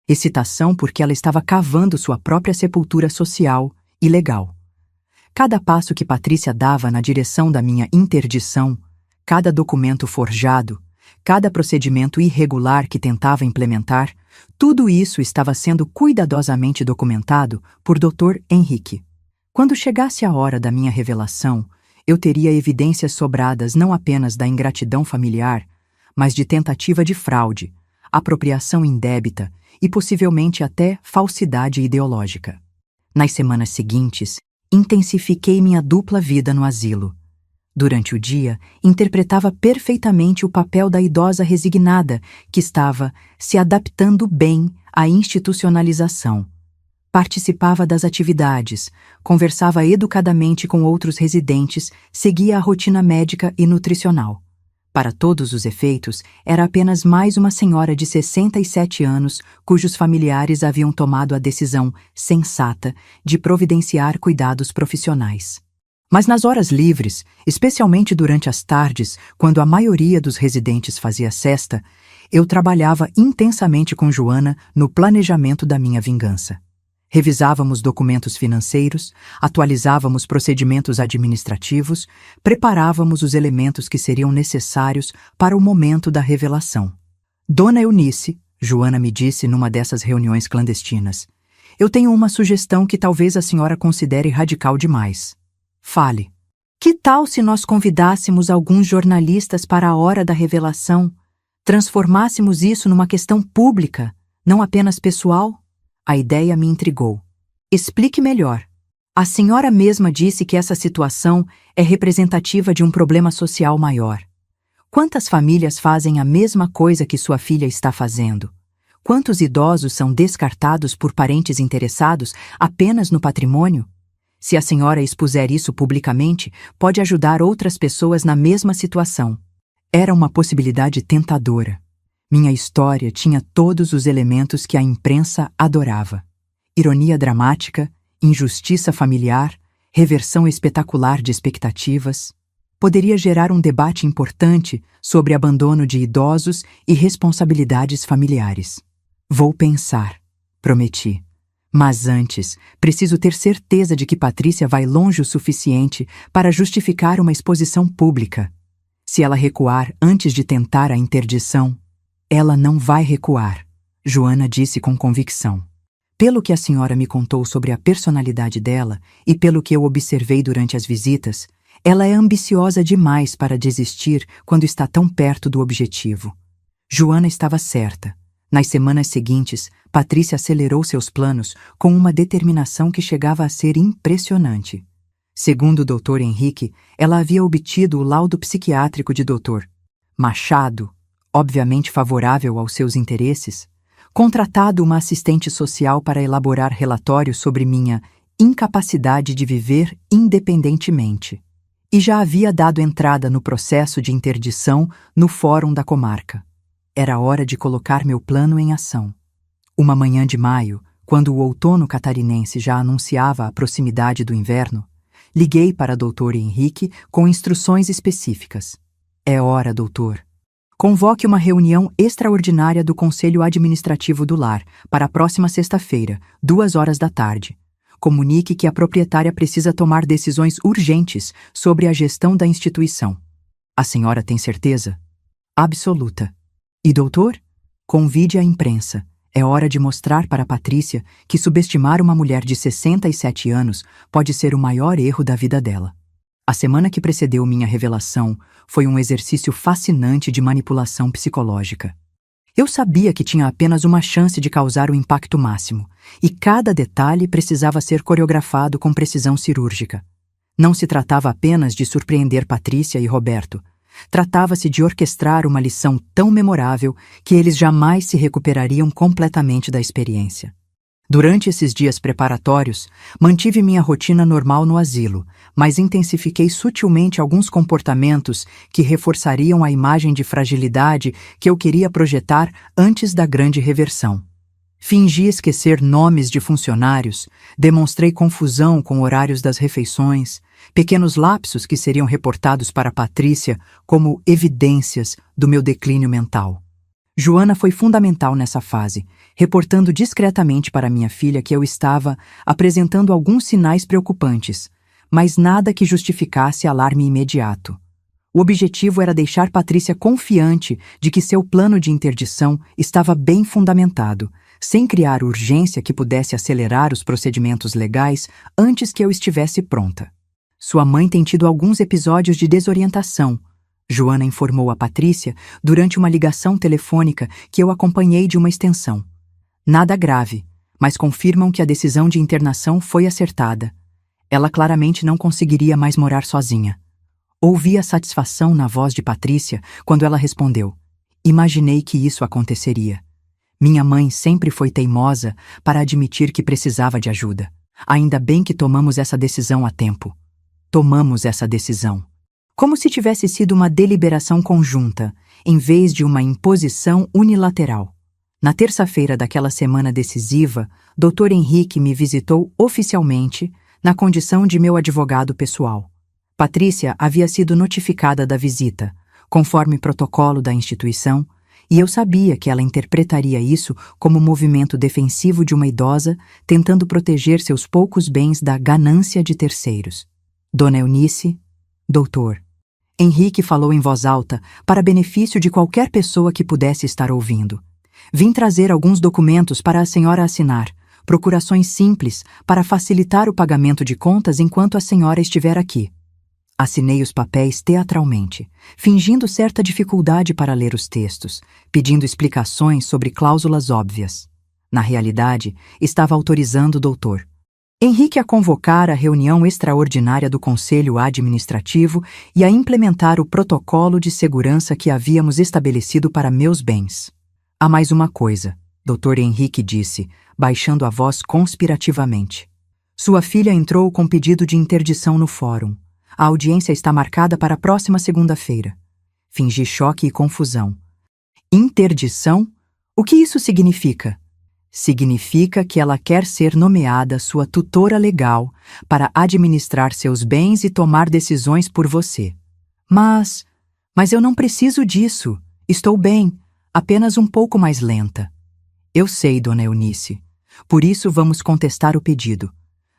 Excitação porque ela estava cavando sua própria sepultura social e legal. Cada passo que Patrícia dava na direção da minha interdição, cada documento forjado, cada procedimento irregular que tentava implementar, tudo isso estava sendo cuidadosamente documentado por Dr. Henrique. Quando chegasse a hora da minha revelação, eu teria evidências sobradas não apenas da ingratidão familiar, mas de tentativa de fraude, apropriação indébita e possivelmente até falsidade ideológica. Nas semanas seguintes, intensifiquei minha dupla vida no asilo. Durante o dia, interpretava perfeitamente o papel da idosa resignada que estava se adaptando bem à institucionalização. Participava das atividades, conversava educadamente com outros residentes, seguia a rotina médica e nutricional. Para todos os efeitos, era apenas mais uma senhora de 67 anos cujos familiares haviam tomado a decisão sensata de providenciar cuidados profissionais. Mas nas horas livres, especialmente durante as tardes, quando a maioria dos residentes fazia sesta, eu trabalhava intensamente com Joana no planejamento da minha vingança. Revisávamos documentos financeiros, atualizávamos procedimentos administrativos, preparávamos os elementos que seriam necessários para o momento da revelação. Dona Eunice, Joana me disse numa dessas reuniões clandestinas, eu tenho uma sugestão que talvez a senhora considere radical demais. Fale. Que tal se nós convidássemos alguns jornalistas para a hora da revelação? Transformássemos isso numa questão pública, Não apenas pessoal? A ideia me intrigou. Explique melhor. A senhora mesma disse que essa situação é representativa de um problema social maior. Quantas famílias fazem a mesma coisa que sua filha está fazendo? Quantos idosos são descartados por parentes interessados apenas no patrimônio? Se a senhora expuser isso publicamente, pode ajudar outras pessoas na mesma situação. Era uma possibilidade tentadora. Minha história tinha todos os elementos que a imprensa adorava: ironia dramática, injustiça familiar, reversão espetacular de expectativas. Poderia gerar um debate importante sobre abandono de idosos e responsabilidades familiares. Vou pensar, prometi. Mas antes, preciso ter certeza de que Patrícia vai longe o suficiente para justificar uma exposição pública. Se ela recuar antes de tentar a interdição, ela não vai recuar, Joana disse com convicção. Pelo que a senhora me contou sobre a personalidade dela e pelo que eu observei durante as visitas, ela é ambiciosa demais para desistir quando está tão perto do objetivo. Joana estava certa. Nas semanas seguintes, Patrícia acelerou seus planos com uma determinação que chegava a ser impressionante. Segundo o Dr. Henrique, ela havia obtido o laudo psiquiátrico de Dr. Machado, obviamente favorável aos seus interesses, contratado uma assistente social para elaborar relatórios sobre minha incapacidade de viver independentemente, e já havia dado entrada no processo de interdição no Fórum da Comarca. Era hora de colocar meu plano em ação. Uma manhã de maio, quando o outono catarinense já anunciava a proximidade do inverno, liguei para Dr. Henrique com instruções específicas. É hora, doutor. Convoque uma reunião extraordinária do Conselho Administrativo do Lar para a próxima sexta-feira, 2 horas da tarde. Comunique que a proprietária precisa tomar decisões urgentes sobre a gestão da instituição. A senhora tem certeza? Absoluta. E doutor? Convide a imprensa. É hora de mostrar para Patrícia que subestimar uma mulher de 67 anos pode ser o maior erro da vida dela. A semana que precedeu minha revelação foi um exercício fascinante de manipulação psicológica. Eu sabia que tinha apenas uma chance de causar o impacto máximo, e cada detalhe precisava ser coreografado com precisão cirúrgica. Não se tratava apenas de surpreender Patrícia e Roberto. Tratava-se de orquestrar uma lição tão memorável que eles jamais se recuperariam completamente da experiência. Durante esses dias preparatórios, mantive minha rotina normal no asilo, mas intensifiquei sutilmente alguns comportamentos que reforçariam a imagem de fragilidade que eu queria projetar antes da grande reversão. Fingi esquecer nomes de funcionários, demonstrei confusão com horários das refeições, pequenos lapsos que seriam reportados para Patrícia como evidências do meu declínio mental. Joana foi fundamental nessa fase, reportando discretamente para minha filha que eu estava apresentando alguns sinais preocupantes, mas nada que justificasse alarme imediato. O objetivo era deixar Patrícia confiante de que seu plano de interdição estava bem fundamentado, sem criar urgência que pudesse acelerar os procedimentos legais antes que eu estivesse pronta. Sua mãe tem tido alguns episódios de desorientação, Joana informou a Patrícia durante uma ligação telefônica que eu acompanhei de uma extensão. Nada grave, mas confirmam que a decisão de internação foi acertada. Ela claramente não conseguiria mais morar sozinha. Ouvi a satisfação na voz de Patrícia quando ela respondeu: "Imaginei que isso aconteceria. Minha mãe sempre foi teimosa para admitir que precisava de ajuda. Ainda bem que tomamos essa decisão a tempo. Tomamos essa decisão." Como se tivesse sido uma deliberação conjunta, em vez de uma imposição unilateral. Na terça-feira daquela semana decisiva, Dr. Henrique me visitou oficialmente na condição de meu advogado pessoal. Patrícia havia sido notificada da visita, conforme protocolo da instituição, e eu sabia que ela interpretaria isso como movimento defensivo de uma idosa tentando proteger seus poucos bens da ganância de terceiros. Dona Eunice, doutor. Henrique falou em voz alta, para benefício de qualquer pessoa que pudesse estar ouvindo. Vim trazer alguns documentos para a senhora assinar, procurações simples para facilitar o pagamento de contas enquanto a senhora estiver aqui. Assinei os papéis teatralmente, fingindo certa dificuldade para ler os textos, pedindo explicações sobre cláusulas óbvias. Na realidade, estava autorizando o doutor Henrique a convocar a reunião extraordinária do Conselho Administrativo e a implementar o protocolo de segurança que havíamos estabelecido para meus bens. Há mais uma coisa, Dr. Henrique disse, baixando a voz conspirativamente. Sua filha entrou com pedido de interdição no fórum. A audiência está marcada para a próxima segunda-feira. Fingi choque e confusão. Interdição? O que isso significa? Significa que ela quer ser nomeada sua tutora legal para administrar seus bens e tomar decisões por você. Mas eu não preciso disso. Estou bem, apenas um pouco mais lenta. Eu sei, dona Eunice. Por isso vamos contestar o pedido.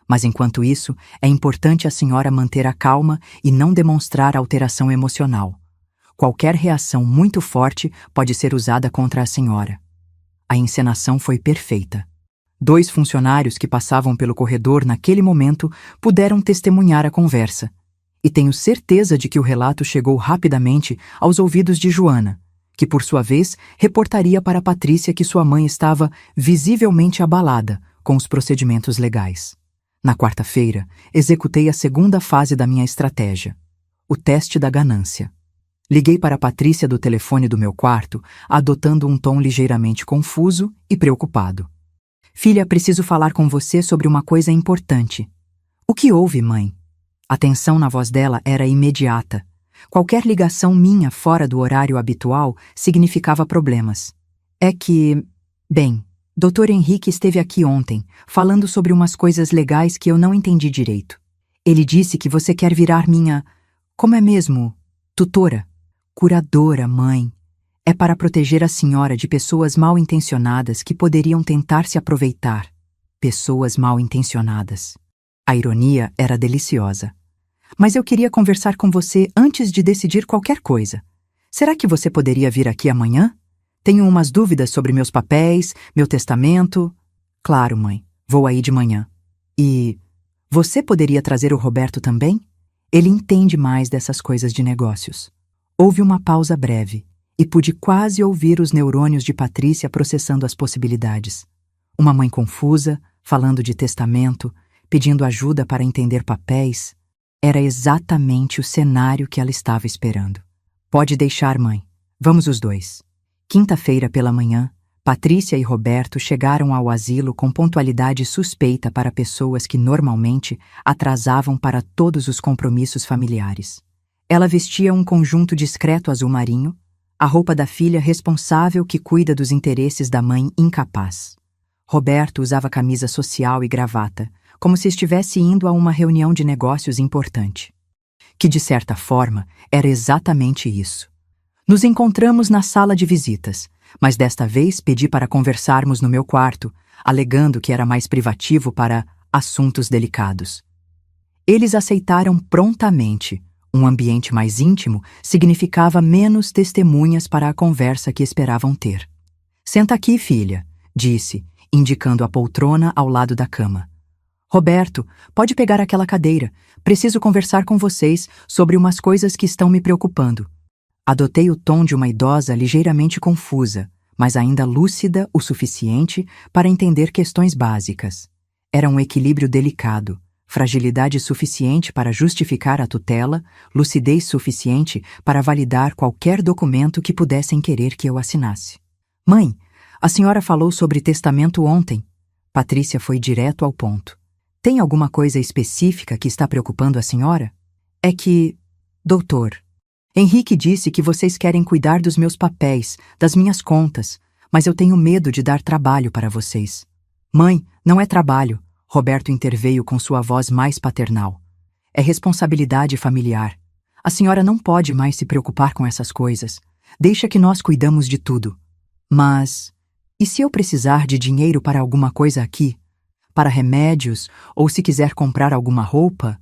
Mas enquanto isso, é importante a senhora manter a calma e não demonstrar alteração emocional. Qualquer reação muito forte pode ser usada contra a senhora. A encenação foi perfeita. 2 funcionários que passavam pelo corredor naquele momento puderam testemunhar a conversa. E tenho certeza de que o relato chegou rapidamente aos ouvidos de Joana, que por sua vez reportaria para Patrícia que sua mãe estava visivelmente abalada com os procedimentos legais. Na quarta-feira, executei a segunda fase da minha estratégia, o teste da ganância. Liguei para Patrícia do telefone do meu quarto, adotando um tom ligeiramente confuso e preocupado. Filha, preciso falar com você sobre uma coisa importante. O que houve, mãe? A tensão na voz dela era imediata. Qualquer ligação minha fora do horário habitual significava problemas. É que... Bem, Dr. Henrique esteve aqui ontem, falando sobre umas coisas legais que eu não entendi direito. Ele disse que você quer virar minha... Como é mesmo? Tutora? Curadora, mãe. É para proteger a senhora de pessoas mal-intencionadas que poderiam tentar se aproveitar. Pessoas mal-intencionadas. A ironia era deliciosa. Mas eu queria conversar com você antes de decidir qualquer coisa. Será que você poderia vir aqui amanhã? Tenho umas dúvidas sobre meus papéis, meu testamento. Claro, mãe. Vou aí de manhã. E você poderia trazer o Roberto também? Ele entende mais dessas coisas de negócios. Houve uma pausa breve, e pude quase ouvir os neurônios de Patrícia processando as possibilidades. Uma mãe confusa, falando de testamento, pedindo ajuda para entender papéis. Era exatamente o cenário que ela estava esperando. Pode deixar, mãe. Vamos os 2. Quinta-feira pela manhã, Patrícia e Roberto chegaram ao asilo com pontualidade suspeita para pessoas que normalmente atrasavam para todos os compromissos familiares. Ela vestia um conjunto discreto azul marinho, a roupa da filha responsável que cuida dos interesses da mãe incapaz. Roberto usava camisa social e gravata, como se estivesse indo a uma reunião de negócios importante. Que, de certa forma, era exatamente isso. Nos encontramos na sala de visitas, mas desta vez pedi para conversarmos no meu quarto, alegando que era mais privativo para assuntos delicados. Eles aceitaram prontamente. Um ambiente mais íntimo significava menos testemunhas para a conversa que esperavam ter. Senta aqui, filha, disse, indicando a poltrona ao lado da cama. Roberto, pode pegar aquela cadeira. Preciso conversar com vocês sobre umas coisas que estão me preocupando. Adotei o tom de uma idosa ligeiramente confusa, mas ainda lúcida o suficiente para entender questões básicas. Era um equilíbrio delicado. Fragilidade suficiente para justificar a tutela, lucidez suficiente para validar qualquer documento que pudessem querer que eu assinasse. Mãe, a senhora falou sobre testamento ontem. Patrícia foi direto ao ponto. Tem alguma coisa específica que está preocupando a senhora? É que... Doutor, Henrique disse que vocês querem cuidar dos meus papéis, das minhas contas, mas eu tenho medo de dar trabalho para vocês. Mãe, não é trabalho. Roberto interveio com sua voz mais paternal. É responsabilidade familiar. A senhora não pode mais se preocupar com essas coisas. Deixa que nós cuidamos de tudo. Mas, e se eu precisar de dinheiro para alguma coisa aqui? Para remédios, ou se quiser comprar alguma roupa?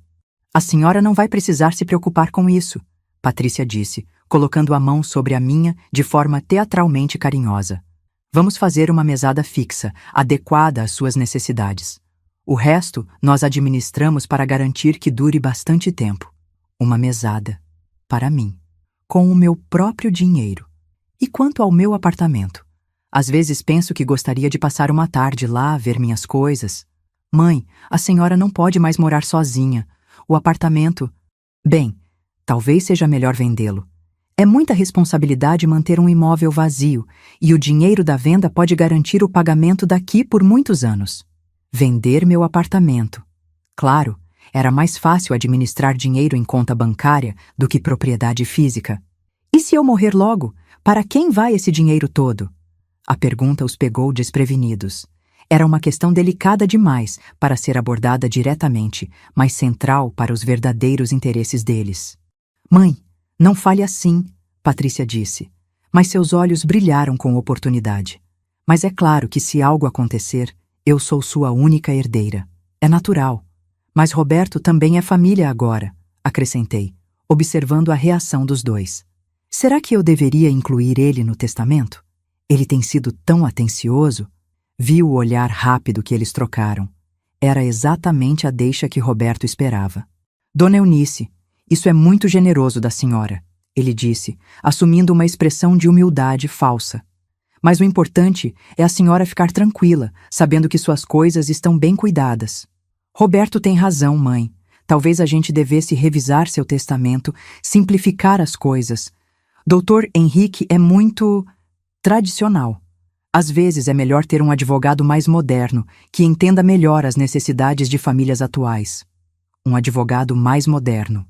A senhora não vai precisar se preocupar com isso, Patrícia disse, colocando a mão sobre a minha de forma teatralmente carinhosa. Vamos fazer uma mesada fixa, adequada às suas necessidades. O resto nós administramos para garantir que dure bastante tempo. Uma mesada. Para mim. Com o meu próprio dinheiro. E quanto ao meu apartamento? Às vezes penso que gostaria de passar uma tarde lá, ver minhas coisas. Mãe, a senhora não pode mais morar sozinha. O apartamento... Bem, talvez seja melhor vendê-lo. É muita responsabilidade manter um imóvel vazio, e o dinheiro da venda pode garantir o pagamento daqui por muitos anos. Vender meu apartamento. Claro, era mais fácil administrar dinheiro em conta bancária do que propriedade física. E se eu morrer logo, para quem vai esse dinheiro todo? A pergunta os pegou desprevenidos. Era uma questão delicada demais para ser abordada diretamente, mas central para os verdadeiros interesses deles. Mãe, não fale assim, Patrícia disse, mas seus olhos brilharam com oportunidade. Mas é claro que se algo acontecer, eu sou sua única herdeira. É natural. Mas Roberto também é família agora, acrescentei, observando a reação dos dois. Será que eu deveria incluir ele no testamento? Ele tem sido tão atencioso. Vi o olhar rápido que eles trocaram. Era exatamente a deixa que Roberto esperava. Dona Eunice, isso é muito generoso da senhora, ele disse, assumindo uma expressão de humildade falsa. Mas o importante é a senhora ficar tranquila, sabendo que suas coisas estão bem cuidadas. Roberto tem razão, mãe. Talvez a gente devesse revisar seu testamento, simplificar as coisas. Dr. Henrique é muito tradicional. Às vezes é melhor ter um advogado mais moderno, que entenda melhor as necessidades de famílias atuais. Um advogado mais moderno.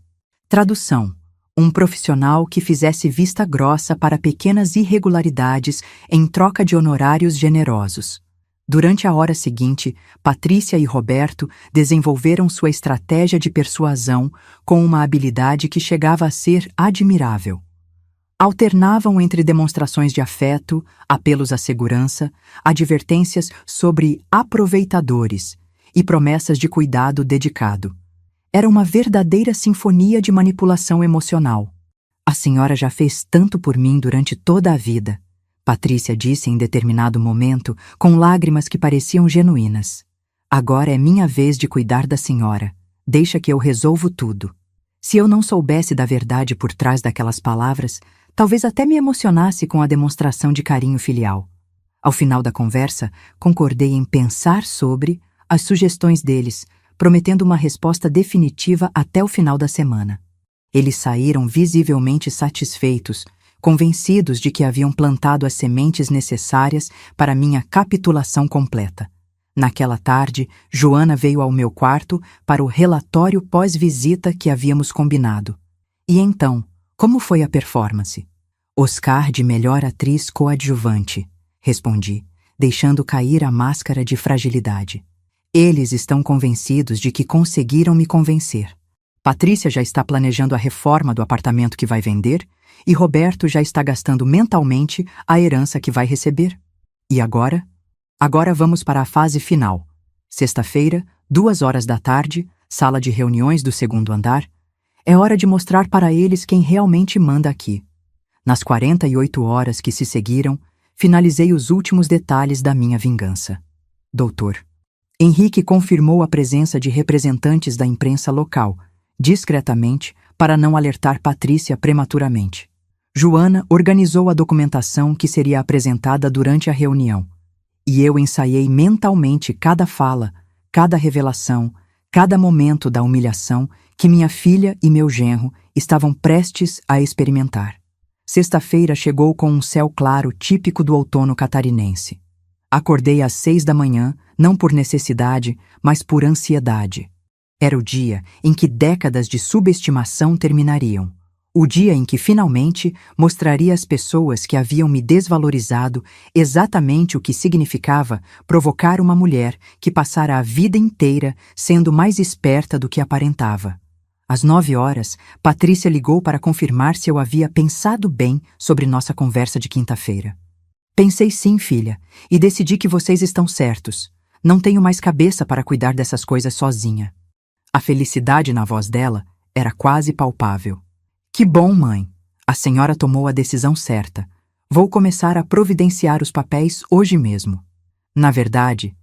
Tradução. Um profissional que fizesse vista grossa para pequenas irregularidades em troca de honorários generosos. Durante a hora seguinte, Patrícia e Roberto desenvolveram sua estratégia de persuasão com uma habilidade que chegava a ser admirável. Alternavam entre demonstrações de afeto, apelos à segurança, advertências sobre aproveitadores e promessas de cuidado dedicado. Era uma verdadeira sinfonia de manipulação emocional. A senhora já fez tanto por mim durante toda a vida, Patrícia disse em determinado momento, com lágrimas que pareciam genuínas. Agora é minha vez de cuidar da senhora. Deixa que eu resolvo tudo. Se eu não soubesse da verdade por trás daquelas palavras, talvez até me emocionasse com a demonstração de carinho filial. Ao final da conversa, concordei em pensar sobre as sugestões deles, prometendo uma resposta definitiva até o final da semana. Eles saíram visivelmente satisfeitos, convencidos de que haviam plantado as sementes necessárias para minha capitulação completa. Naquela tarde, Joana veio ao meu quarto para o relatório pós-visita que havíamos combinado. E então, como foi a performance? Oscar de melhor atriz coadjuvante, respondi, deixando cair a máscara de fragilidade. Eles estão convencidos de que conseguiram me convencer. Patrícia já está planejando a reforma do apartamento que vai vender e Roberto já está gastando mentalmente a herança que vai receber. E agora? Agora vamos para a fase final. Sexta-feira, 2 horas da tarde, sala de reuniões do 2º andar. É hora de mostrar para eles quem realmente manda aqui. Nas 48 horas que se seguiram, finalizei os últimos detalhes da minha vingança. Doutor. Henrique confirmou a presença de representantes da imprensa local, discretamente, para não alertar Patrícia prematuramente. Joana organizou a documentação que seria apresentada durante a reunião, e eu ensaiei mentalmente cada fala, cada revelação, cada momento da humilhação que minha filha e meu genro estavam prestes a experimentar. Sexta-feira chegou com um céu claro típico do outono catarinense. Acordei às 6 da manhã, não por necessidade, mas por ansiedade. Era o dia em que décadas de subestimação terminariam. O dia em que, finalmente, mostraria às pessoas que haviam me desvalorizado exatamente o que significava provocar uma mulher que passara a vida inteira sendo mais esperta do que aparentava. Às 9 horas, Patrícia ligou para confirmar se eu havia pensado bem sobre nossa conversa de quinta-feira. Pensei sim, filha, e decidi que vocês estão certos. Não tenho mais cabeça para cuidar dessas coisas sozinha. A felicidade na voz dela era quase palpável. Que bom, mãe. A senhora tomou a decisão certa. Vou começar a providenciar os papéis hoje mesmo. Na verdade,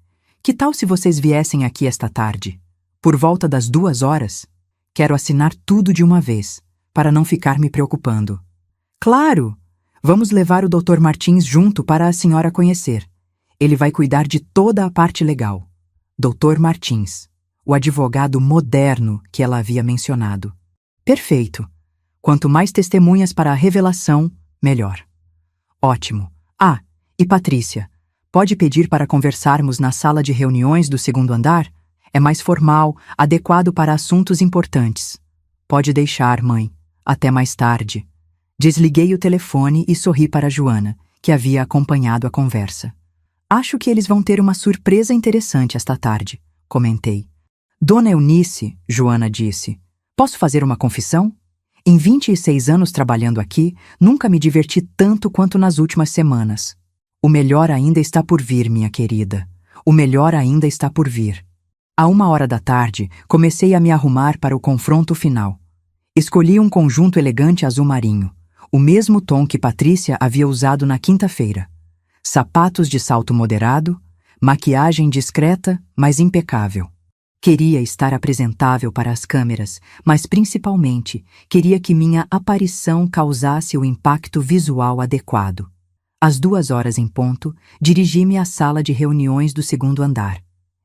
que tal se vocês viessem aqui esta tarde? Por volta das 2 horas? Quero assinar tudo de uma vez, para não ficar me preocupando. Claro! Vamos levar o Dr. Martins junto para a senhora conhecer. Ele vai cuidar de toda a parte legal. Dr. Martins, o advogado moderno que ela havia mencionado. Perfeito. Quanto mais testemunhas para a revelação, melhor. Ótimo. Ah, e Patrícia, pode pedir para conversarmos na sala de reuniões do segundo andar? É mais formal, adequado para assuntos importantes. Pode deixar, mãe. Até mais tarde. Desliguei o telefone e sorri para Joana, que havia acompanhado a conversa. Acho que eles vão ter uma surpresa interessante esta tarde, comentei. Dona Eunice, Joana disse, posso fazer uma confissão? Em 26 anos trabalhando aqui, nunca me diverti tanto quanto nas últimas semanas. O melhor ainda está por vir, minha querida. O melhor ainda está por vir. À 1h da tarde, comecei a me arrumar para o confronto final. Escolhi um conjunto elegante azul marinho, o mesmo tom que Patrícia havia usado na quinta-feira. Sapatos de salto moderado, maquiagem discreta, mas impecável. Queria estar apresentável para as câmeras, mas principalmente queria que minha aparição causasse o impacto visual adequado. Às 2h em ponto, dirigi-me à sala de reuniões do segundo andar.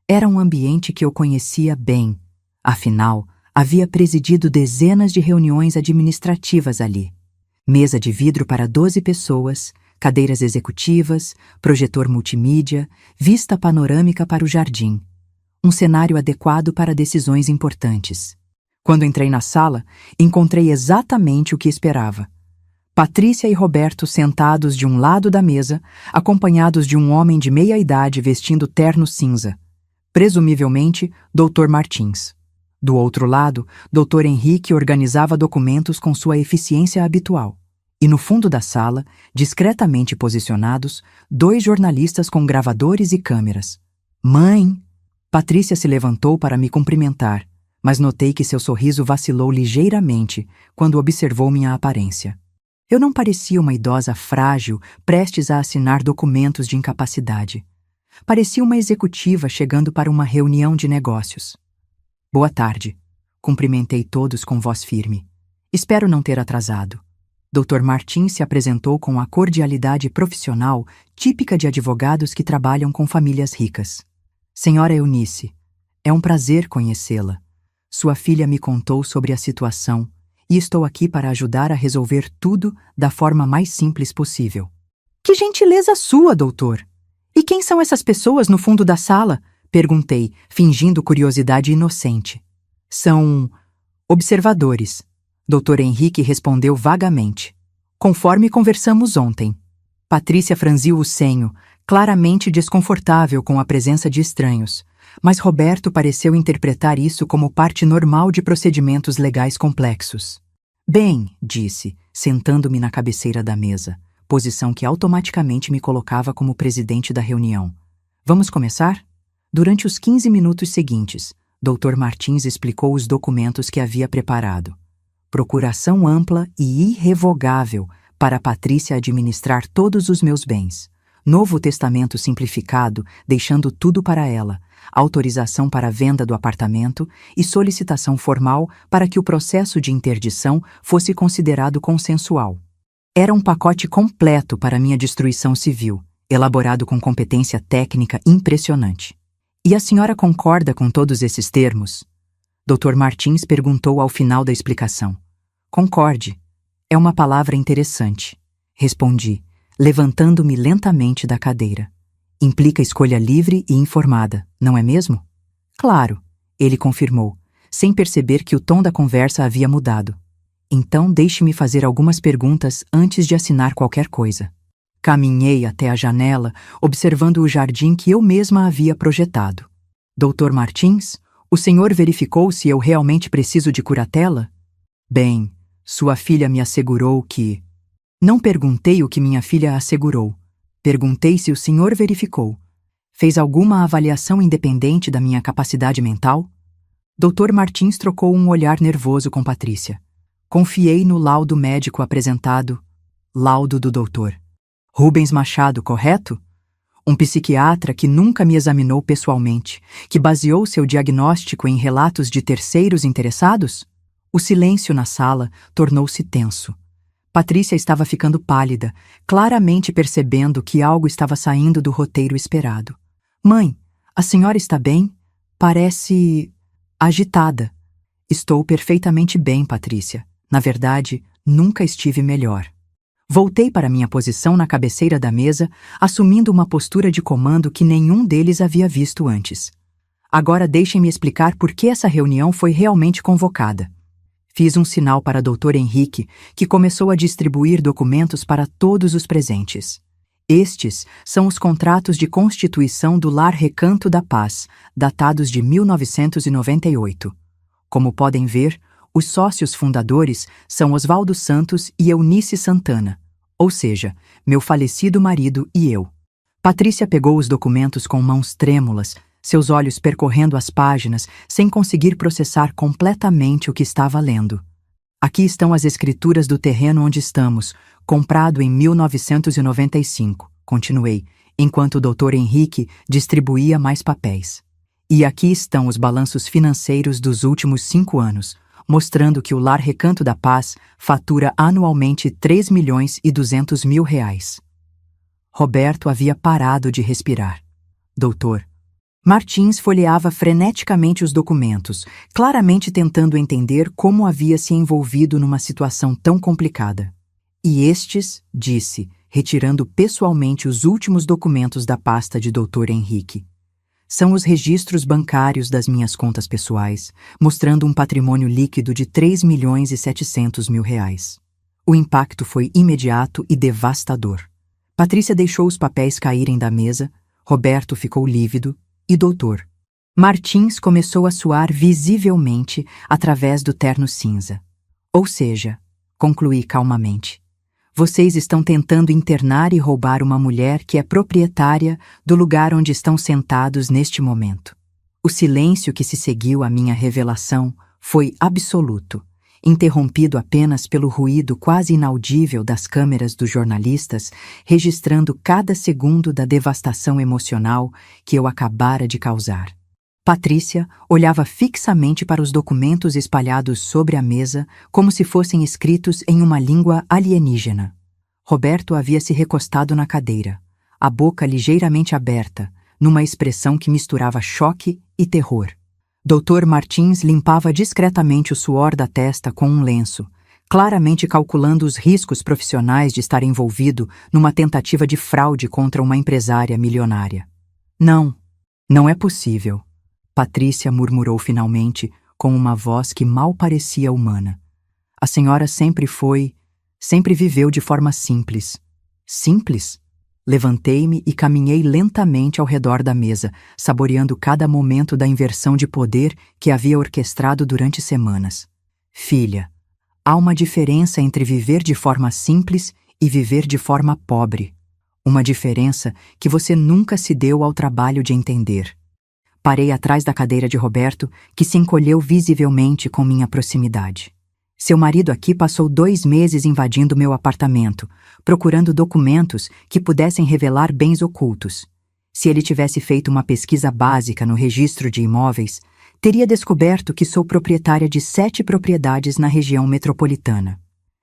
Era um ambiente que eu conhecia bem. Afinal, havia presidido dezenas de reuniões administrativas ali. Mesa de vidro para 12 pessoas, cadeiras executivas, projetor multimídia, vista panorâmica para o jardim. Um cenário adequado para decisões importantes. Quando entrei na sala, encontrei exatamente o que esperava. Patrícia e Roberto sentados de um lado da mesa, acompanhados de um homem de meia-idade vestindo terno cinza. Presumivelmente, Dr. Martins. Do outro lado, Dr. Henrique organizava documentos com sua eficiência habitual. E no fundo da sala, discretamente posicionados, 2 jornalistas com gravadores e câmeras. Mãe! Patrícia se levantou para me cumprimentar, mas notei que seu sorriso vacilou ligeiramente quando observou minha aparência. Eu não parecia uma idosa frágil, prestes a assinar documentos de incapacidade. Parecia uma executiva chegando para uma reunião de negócios. Boa tarde. Cumprimentei todos com voz firme. Espero não ter atrasado. Dr. Martins se apresentou com a cordialidade profissional típica de advogados que trabalham com famílias ricas. Senhora Eunice, é um prazer conhecê-la. Sua filha me contou sobre a situação e estou aqui para ajudar a resolver tudo da forma mais simples possível. Que gentileza sua, doutor! E quem são essas pessoas no fundo da sala? Perguntei, fingindo curiosidade inocente. São observadores. Dr. Henrique respondeu vagamente. Conforme conversamos ontem. Patrícia franziu o senho, claramente desconfortável com a presença de estranhos, mas Roberto pareceu interpretar isso como parte normal de procedimentos legais complexos. Bem, disse, sentando-me na cabeceira da mesa, posição que automaticamente me colocava como presidente da reunião. Vamos começar? Durante os 15 minutos seguintes, Dr. Martins explicou os documentos que havia preparado. Procuração ampla e irrevogável para Patrícia administrar todos os meus bens. Novo testamento simplificado, deixando tudo para ela, autorização para a venda do apartamento e solicitação formal para que o processo de interdição fosse considerado consensual. Era um pacote completo para minha destruição civil, elaborado com competência técnica impressionante. E a senhora concorda com todos esses termos? Dr. Martins perguntou ao final da explicação. Concorde. É uma palavra interessante. Respondi, levantando-me lentamente da cadeira. Implica escolha livre e informada, não é mesmo? Claro, ele confirmou, sem perceber que o tom da conversa havia mudado. Então deixe-me fazer algumas perguntas antes de assinar qualquer coisa. Caminhei até a janela, observando o jardim que eu mesma havia projetado. Dr. Martins, o senhor verificou se eu realmente preciso de curatela? Bem, sua filha me assegurou que... Não perguntei o que minha filha assegurou. Perguntei se o senhor verificou. Fez alguma avaliação independente da minha capacidade mental? Dr. Martins trocou um olhar nervoso com Patrícia. Confiei no laudo médico apresentado. Laudo do doutor. Rubens Machado, correto? Um psiquiatra que nunca me examinou pessoalmente, que baseou seu diagnóstico em relatos de terceiros interessados? O silêncio na sala tornou-se tenso. Patrícia estava ficando pálida, claramente percebendo que algo estava saindo do roteiro esperado. Mãe, a senhora está bem? Parece agitada. Estou perfeitamente bem, Patrícia. Na verdade, nunca estive melhor. Voltei para minha posição na cabeceira da mesa, assumindo uma postura de comando que nenhum deles havia visto antes. Agora deixem-me explicar por que essa reunião foi realmente convocada. Fiz um sinal para Dr. Henrique, que começou a distribuir documentos para todos os presentes. Estes são os contratos de constituição do Lar Recanto da Paz, datados de 1998. Como podem ver, os sócios fundadores são Oswaldo Santos e Eunice Santana, ou seja, meu falecido marido e eu. Patrícia pegou os documentos com mãos trêmulas, seus olhos percorrendo as páginas sem conseguir processar completamente o que estava lendo. Aqui estão as escrituras do terreno onde estamos, comprado em 1995, continuei, enquanto o Dr. Henrique distribuía mais papéis. E aqui estão os balanços financeiros dos últimos 5 anos, mostrando que o Lar Recanto da Paz fatura anualmente R$3.200.000. Roberto havia parado de respirar. Doutor Martins folheava freneticamente os documentos, claramente tentando entender como havia se envolvido numa situação tão complicada. E estes, disse, retirando pessoalmente os últimos documentos da pasta de Dr. Henrique. São os registros bancários das minhas contas pessoais, mostrando um patrimônio líquido de R$3.700.000. O impacto foi imediato e devastador. Patrícia deixou os papéis caírem da mesa, Roberto ficou lívido, e Dr. Martins começou a suar visivelmente através do terno cinza. Ou seja, concluí calmamente, vocês estão tentando internar e roubar uma mulher que é proprietária do lugar onde estão sentados neste momento. O silêncio que se seguiu à minha revelação foi absoluto, interrompido apenas pelo ruído quase inaudível das câmeras dos jornalistas, registrando cada segundo da devastação emocional que eu acabara de causar. Patrícia olhava fixamente para os documentos espalhados sobre a mesa como se fossem escritos em uma língua alienígena. Roberto havia se recostado na cadeira, a boca ligeiramente aberta, numa expressão que misturava choque e terror. Dr. Martins limpava discretamente o suor da testa com um lenço, claramente calculando os riscos profissionais de estar envolvido numa tentativa de fraude contra uma empresária milionária. Não, não é possível, Patrícia murmurou finalmente, com uma voz que mal parecia humana. A senhora sempre viveu de forma simples. Simples? Levantei-me e caminhei lentamente ao redor da mesa, saboreando cada momento da inversão de poder que havia orquestrado durante semanas. Filha, há uma diferença entre viver de forma simples e viver de forma pobre. Uma diferença que você nunca se deu ao trabalho de entender. Parei atrás da cadeira de Roberto, que se encolheu visivelmente com minha proximidade. Seu marido aqui passou 2 meses invadindo meu apartamento, procurando documentos que pudessem revelar bens ocultos. Se ele tivesse feito uma pesquisa básica no registro de imóveis, teria descoberto que sou proprietária de 7 propriedades na região metropolitana.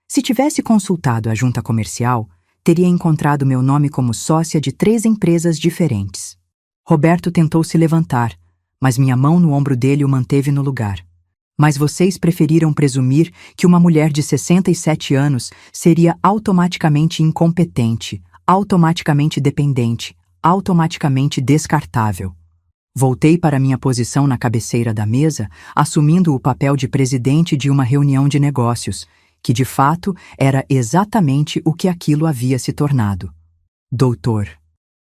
Se tivesse consultado a junta comercial, teria encontrado meu nome como sócia de 3 empresas diferentes. Roberto tentou se levantar, mas minha mão no ombro dele o manteve no lugar. Mas vocês preferiram presumir que uma mulher de 67 anos seria automaticamente incompetente, automaticamente dependente, automaticamente descartável. Voltei para minha posição na cabeceira da mesa, assumindo o papel de presidente de uma reunião de negócios, que de fato era exatamente o que aquilo havia se tornado. Doutor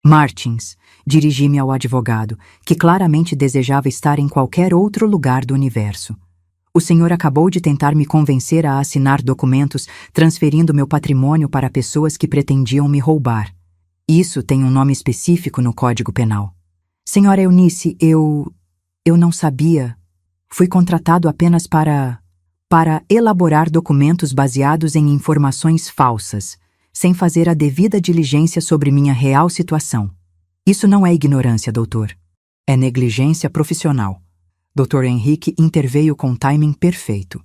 Martins, dirigi-me ao advogado, que claramente desejava estar em qualquer outro lugar do universo. O senhor acabou de tentar me convencer a assinar documentos transferindo meu patrimônio para pessoas que pretendiam me roubar. Isso tem um nome específico no Código Penal. Senhora Eunice, eu não sabia. Fui contratado apenas para elaborar documentos baseados em informações falsas, sem fazer a devida diligência sobre minha real situação. Isso não é ignorância, doutor. É negligência profissional. Dr. Henrique interveio com timing perfeito.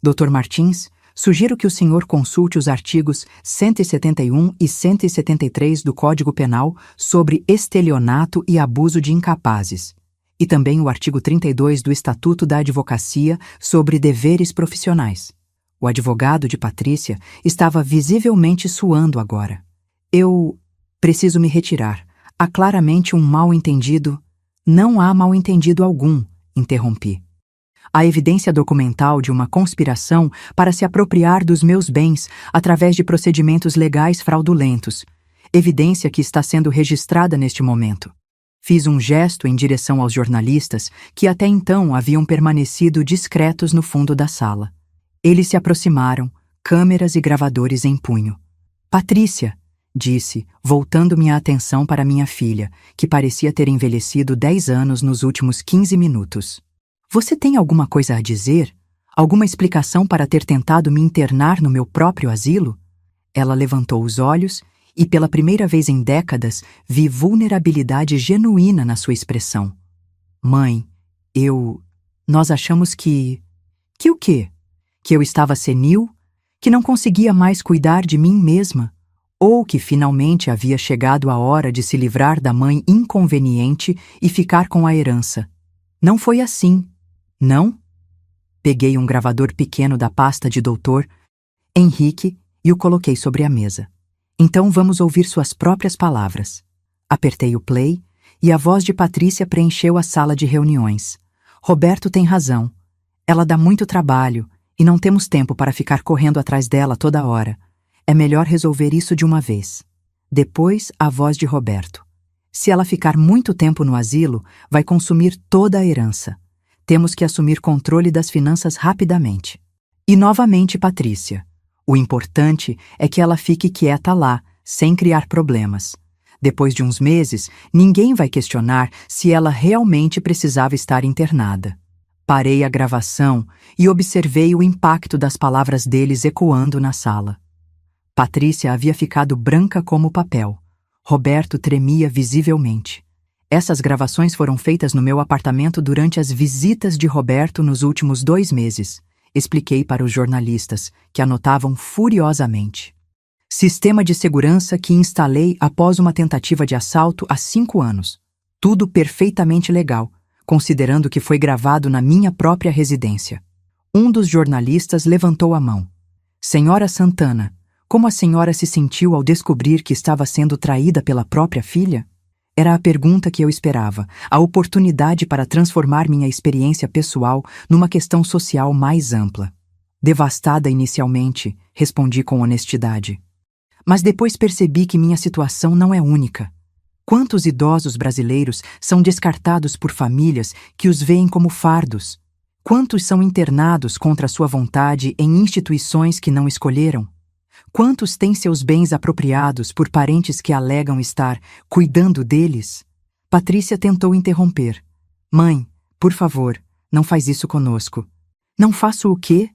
Dr. Martins, Sugiro que o senhor consulte os artigos 171 e 173 do Código Penal sobre estelionato e abuso de incapazes, e também o artigo 32 do Estatuto da Advocacia sobre deveres profissionais. O advogado de Patrícia estava visivelmente suando agora. Eu preciso me retirar. Há claramente um mal-entendido. Não há mal-entendido algum, interrompi. Há evidência documental de uma conspiração para se apropriar dos meus bens através de procedimentos legais fraudulentos. Evidência que está sendo registrada neste momento. Fiz um gesto em direção aos jornalistas que até então haviam permanecido discretos no fundo da sala. Eles se aproximaram, câmeras e gravadores em punho. Patrícia, disse, voltando minha atenção para minha filha, que parecia ter envelhecido 10 anos nos últimos 15 minutos. Você tem alguma coisa a dizer? Alguma explicação para ter tentado me internar no meu próprio asilo? Ela levantou os olhos e, pela primeira vez em décadas, vi vulnerabilidade genuína na sua expressão. Mãe, nós achamos que... Que o quê? Que eu estava senil? Que não conseguia mais cuidar de mim mesma? Ou que finalmente havia chegado a hora de se livrar da mãe inconveniente e ficar com a herança? Não foi assim. Não? Peguei um gravador pequeno da pasta de Dr. Henrique e o coloquei sobre a mesa. Então vamos ouvir suas próprias palavras. Apertei o play e a voz de Patrícia preencheu a sala de reuniões. Roberto tem razão. Ela dá muito trabalho e não temos tempo para ficar correndo atrás dela toda hora. É melhor resolver isso de uma vez. Depois, a voz de Roberto. Se ela ficar muito tempo no asilo, vai consumir toda a herança. Temos que assumir controle das finanças rapidamente. E novamente Patrícia. O importante é que ela fique quieta lá, sem criar problemas. Depois de uns meses, ninguém vai questionar se ela realmente precisava estar internada. Parei a gravação e observei o impacto das palavras deles ecoando na sala. Patrícia havia ficado branca como papel. Roberto tremia visivelmente. Essas gravações foram feitas no meu apartamento durante as visitas de Roberto nos últimos 2 meses. Expliquei para os jornalistas, que anotavam furiosamente. Sistema de segurança que instalei após uma tentativa de assalto há 5 anos. Tudo perfeitamente legal, considerando que foi gravado na minha própria residência. Um dos jornalistas levantou a mão. Senhora Santana, como a senhora se sentiu ao descobrir que estava sendo traída pela própria filha? Era a pergunta que eu esperava, a oportunidade para transformar minha experiência pessoal numa questão social mais ampla. Devastada inicialmente, respondi com honestidade. Mas depois percebi que minha situação não é única. Quantos idosos brasileiros são descartados por famílias que os veem como fardos? Quantos são internados contra sua vontade em instituições que não escolheram? Quantos têm seus bens apropriados por parentes que alegam estar cuidando deles? Patrícia tentou interromper. Mãe, por favor, não faz isso conosco. Não faço o quê?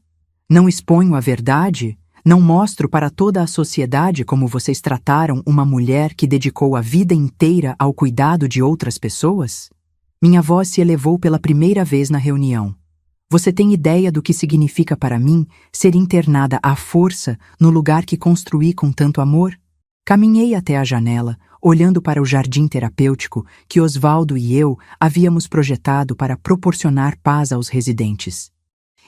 Não exponho a verdade? Não mostro para toda a sociedade como vocês trataram uma mulher que dedicou a vida inteira ao cuidado de outras pessoas? Minha voz se elevou pela primeira vez na reunião. Você tem ideia do que significa para mim ser internada à força no lugar que construí com tanto amor? Caminhei até a janela, olhando para o jardim terapêutico que Osvaldo e eu havíamos projetado para proporcionar paz aos residentes.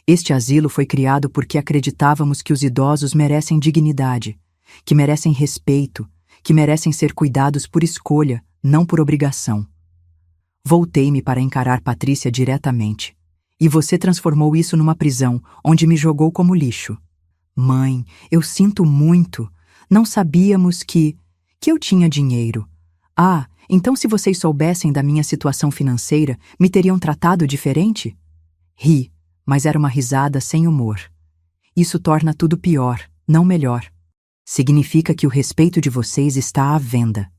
Este asilo foi criado porque acreditávamos que os idosos merecem dignidade, que merecem respeito, que merecem ser cuidados por escolha, não por obrigação. Voltei-me para encarar Patrícia diretamente. E você transformou isso numa prisão, onde me jogou como lixo. Mãe, eu sinto muito. Não sabíamos que eu tinha dinheiro. Ah, então se vocês soubessem da minha situação financeira, me teriam tratado diferente? Ri, mas era uma risada sem humor. Isso torna tudo pior, não melhor. Significa que o respeito de vocês está à venda.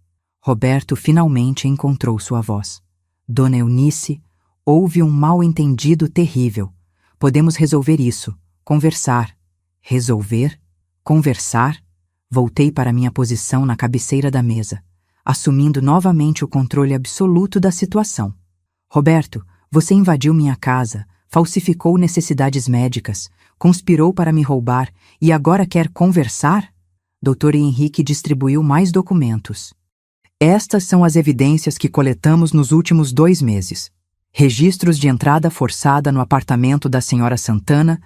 Roberto finalmente encontrou sua voz. Dona Eunice, houve um mal-entendido terrível. Podemos resolver isso. Conversar. Resolver? Conversar? Voltei para minha posição na cabeceira da mesa, assumindo novamente o controle absoluto da situação. Roberto, você invadiu minha casa, falsificou necessidades médicas, conspirou para me roubar e agora quer conversar? Dr. Henrique distribuiu mais documentos. Estas são as evidências que coletamos nos últimos 2 meses. Registros de entrada forçada no apartamento da Sra. Santana,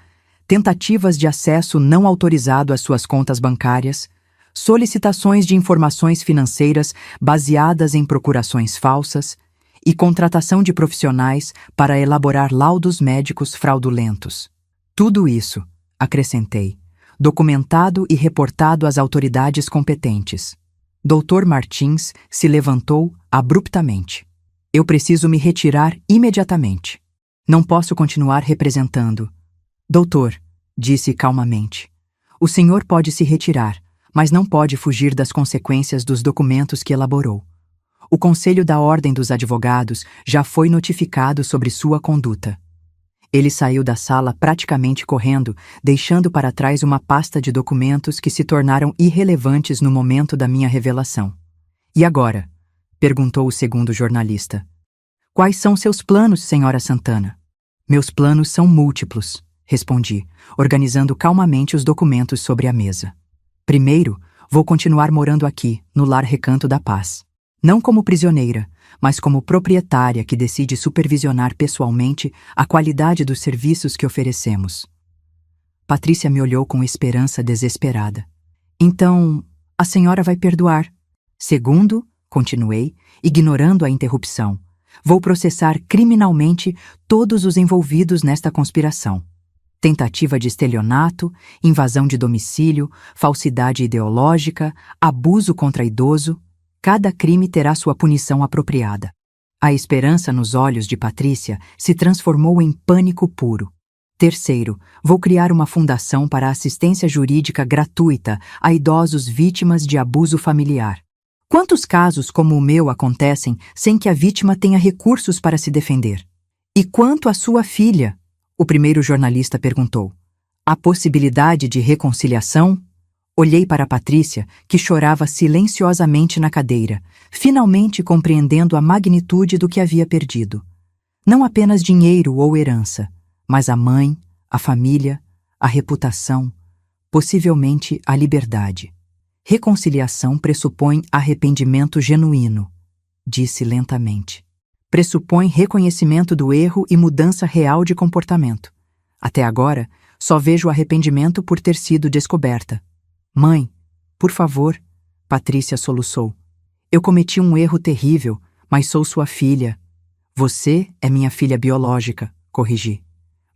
tentativas de acesso não autorizado às suas contas bancárias, solicitações de informações financeiras baseadas em procurações falsas e contratação de profissionais para elaborar laudos médicos fraudulentos. Tudo isso, acrescentei, documentado e reportado às autoridades competentes. Dr. Martins se levantou abruptamente. Eu preciso me retirar imediatamente. Não posso continuar representando. Doutor, disse calmamente, o senhor pode se retirar, mas não pode fugir das consequências dos documentos que elaborou. O Conselho da Ordem dos Advogados já foi notificado sobre sua conduta. Ele saiu da sala praticamente correndo, deixando para trás uma pasta de documentos que se tornaram irrelevantes no momento da minha revelação. E agora? Perguntou o segundo jornalista. Quais são seus planos, Sra. Santana? Meus planos são múltiplos, respondi, organizando calmamente os documentos sobre a mesa. Primeiro, vou continuar morando aqui, no Lar Recanto da Paz. Não como prisioneira, mas como proprietária que decide supervisionar pessoalmente a qualidade dos serviços que oferecemos. Patrícia me olhou com esperança desesperada. Então, a senhora vai perdoar. Segundo, continuei, ignorando a interrupção, vou processar criminalmente todos os envolvidos nesta conspiração. Tentativa de estelionato, invasão de domicílio, falsidade ideológica, abuso contra idoso. Cada crime terá sua punição apropriada. A esperança nos olhos de Patrícia se transformou em pânico puro. Terceiro, vou criar uma fundação para assistência jurídica gratuita a idosos vítimas de abuso familiar. Quantos casos como o meu acontecem sem que a vítima tenha recursos para se defender? E quanto à sua filha? O primeiro jornalista perguntou. Há possibilidade de reconciliação? Olhei para Patrícia, que chorava silenciosamente na cadeira, finalmente compreendendo a magnitude do que havia perdido. Não apenas dinheiro ou herança, mas a mãe, a família, a reputação, possivelmente a liberdade. Reconciliação pressupõe arrependimento genuíno, disse lentamente. Pressupõe reconhecimento do erro e mudança real de comportamento. Até agora, só vejo arrependimento por ter sido descoberta. Mãe, por favor, Patrícia soluçou. Eu cometi um erro terrível, mas sou sua filha. Você é minha filha biológica, corrigi.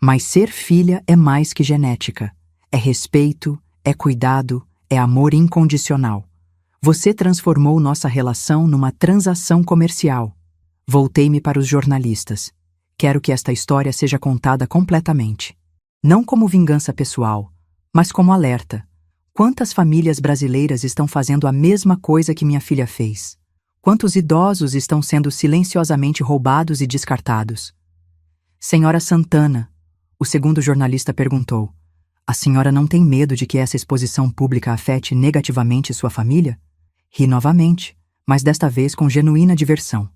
Mas ser filha é mais que genética. É respeito, é cuidado, é amor incondicional. Você transformou nossa relação numa transação comercial. Voltei-me para os jornalistas. Quero que esta história seja contada completamente. Não como vingança pessoal, mas como alerta. Quantas famílias brasileiras estão fazendo a mesma coisa que minha filha fez? Quantos idosos estão sendo silenciosamente roubados e descartados? Sra. Santana, o segundo jornalista perguntou, a senhora não tem medo de que essa exposição pública afete negativamente sua família? Ri novamente, mas desta vez com genuína diversão.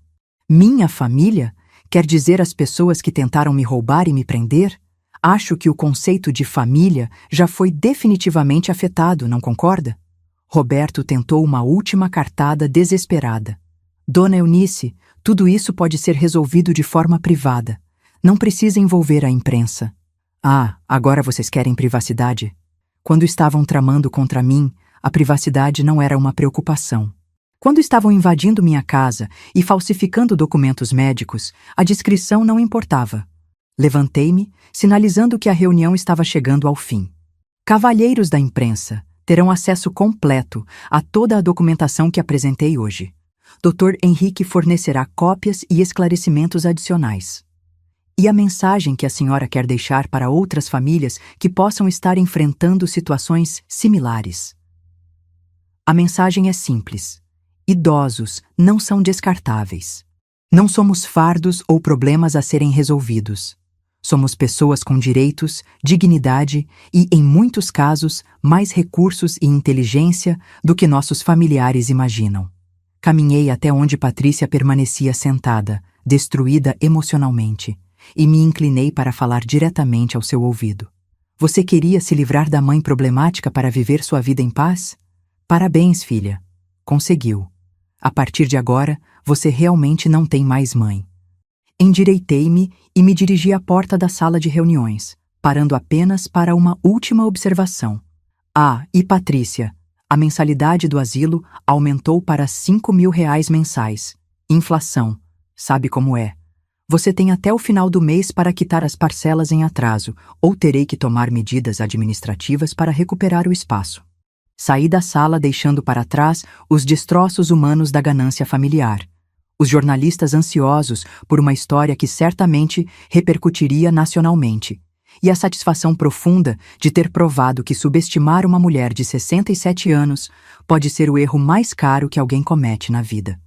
Minha família? Quer dizer as pessoas que tentaram me roubar e me prender? Acho que o conceito de família já foi definitivamente afetado, não concorda? Roberto tentou uma última cartada desesperada. Dona Eunice, tudo isso pode ser resolvido de forma privada. Não precisa envolver a imprensa. Ah, agora vocês querem privacidade? Quando estavam tramando contra mim, a privacidade não era uma preocupação. Quando estavam invadindo minha casa e falsificando documentos médicos, a discrição não importava. Levantei-me, sinalizando que a reunião estava chegando ao fim. Cavalheiros da imprensa terão acesso completo a toda a documentação que apresentei hoje. Dr. Henrique fornecerá cópias e esclarecimentos adicionais. E a mensagem que a senhora quer deixar para outras famílias que possam estar enfrentando situações similares? A mensagem é simples. Idosos não são descartáveis. Não somos fardos ou problemas a serem resolvidos. Somos pessoas com direitos, dignidade e, em muitos casos, mais recursos e inteligência do que nossos familiares imaginam. Caminhei até onde Patrícia permanecia sentada, destruída emocionalmente, e me inclinei para falar diretamente ao seu ouvido. Você queria se livrar da mãe problemática para viver sua vida em paz? Parabéns, filha. Conseguiu. A partir de agora, você realmente não tem mais mãe. Endireitei-me e me dirigi à porta da sala de reuniões, parando apenas para uma última observação. Ah, e Patrícia, a mensalidade do asilo aumentou para R$ 5.000 mensais. Inflação. Sabe como é. Você tem até o final do mês para quitar as parcelas em atraso, ou terei que tomar medidas administrativas para recuperar o espaço. Saí da sala deixando para trás os destroços humanos da ganância familiar. Os jornalistas ansiosos por uma história que certamente repercutiria nacionalmente. E a satisfação profunda de ter provado que subestimar uma mulher de 67 anos pode ser o erro mais caro que alguém comete na vida.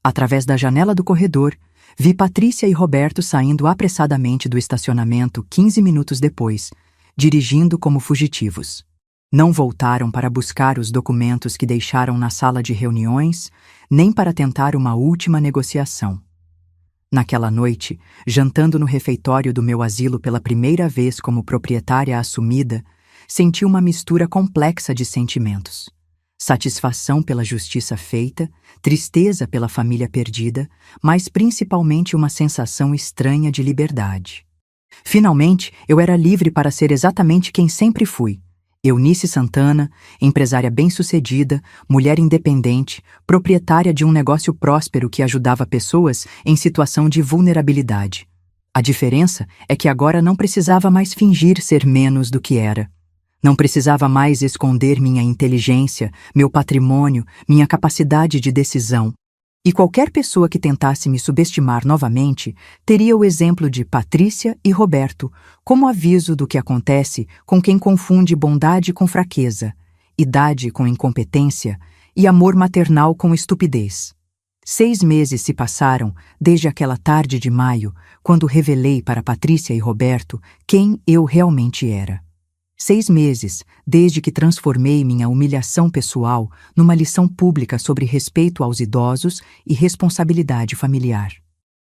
Através da janela do corredor, vi Patrícia e Roberto saindo apressadamente do estacionamento 15 minutos depois, dirigindo como fugitivos. Não voltaram para buscar os documentos que deixaram na sala de reuniões, nem para tentar uma última negociação. Naquela noite, jantando no refeitório do meu asilo pela primeira vez como proprietária assumida, senti uma mistura complexa de sentimentos. Satisfação pela justiça feita, tristeza pela família perdida, mas principalmente uma sensação estranha de liberdade. Finalmente, eu era livre para ser exatamente quem sempre fui. Eunice Santana, empresária bem-sucedida, mulher independente, proprietária de um negócio próspero que ajudava pessoas em situação de vulnerabilidade. A diferença é que agora não precisava mais fingir ser menos do que era. Não precisava mais esconder minha inteligência, meu patrimônio, minha capacidade de decisão. E qualquer pessoa que tentasse me subestimar novamente teria o exemplo de Patrícia e Roberto como aviso do que acontece com quem confunde bondade com fraqueza, idade com incompetência e amor maternal com estupidez. 6 meses se passaram desde aquela tarde de maio, quando revelei para Patrícia e Roberto quem eu realmente era. 6 meses desde que transformei minha humilhação pessoal numa lição pública sobre respeito aos idosos e responsabilidade familiar.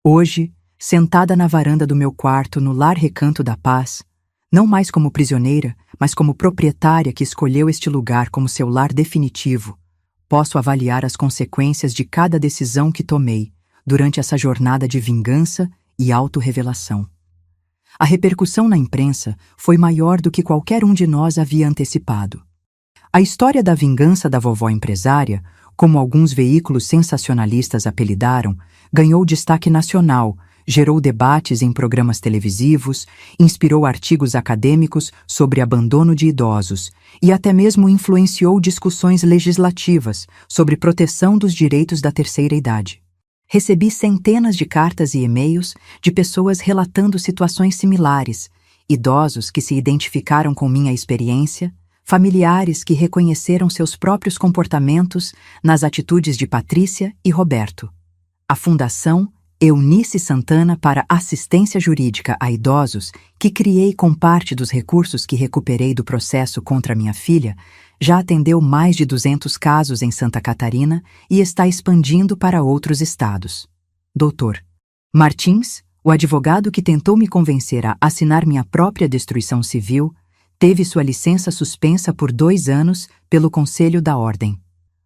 Hoje, sentada na varanda do meu quarto no lar Recanto da Paz, não mais como prisioneira, mas como proprietária que escolheu este lugar como seu lar definitivo, posso avaliar as consequências de cada decisão que tomei durante essa jornada de vingança e autorrevelação. A repercussão na imprensa foi maior do que qualquer um de nós havia antecipado. A história da vingança da vovó empresária, como alguns veículos sensacionalistas apelidaram, ganhou destaque nacional, gerou debates em programas televisivos, inspirou artigos acadêmicos sobre abandono de idosos e até mesmo influenciou discussões legislativas sobre proteção dos direitos da terceira idade. Recebi centenas de cartas e e-mails de pessoas relatando situações similares, idosos que se identificaram com minha experiência, familiares que reconheceram seus próprios comportamentos nas atitudes de Patrícia e Roberto. A Fundação Eunice Santana para Assistência Jurídica a Idosos, que criei com parte dos recursos que recuperei do processo contra minha filha, já atendeu mais de 200 casos em Santa Catarina e está expandindo para outros estados. Dr. Martins, o advogado que tentou me convencer a assinar minha própria destruição civil, teve sua licença suspensa por 2 anos pelo Conselho da Ordem.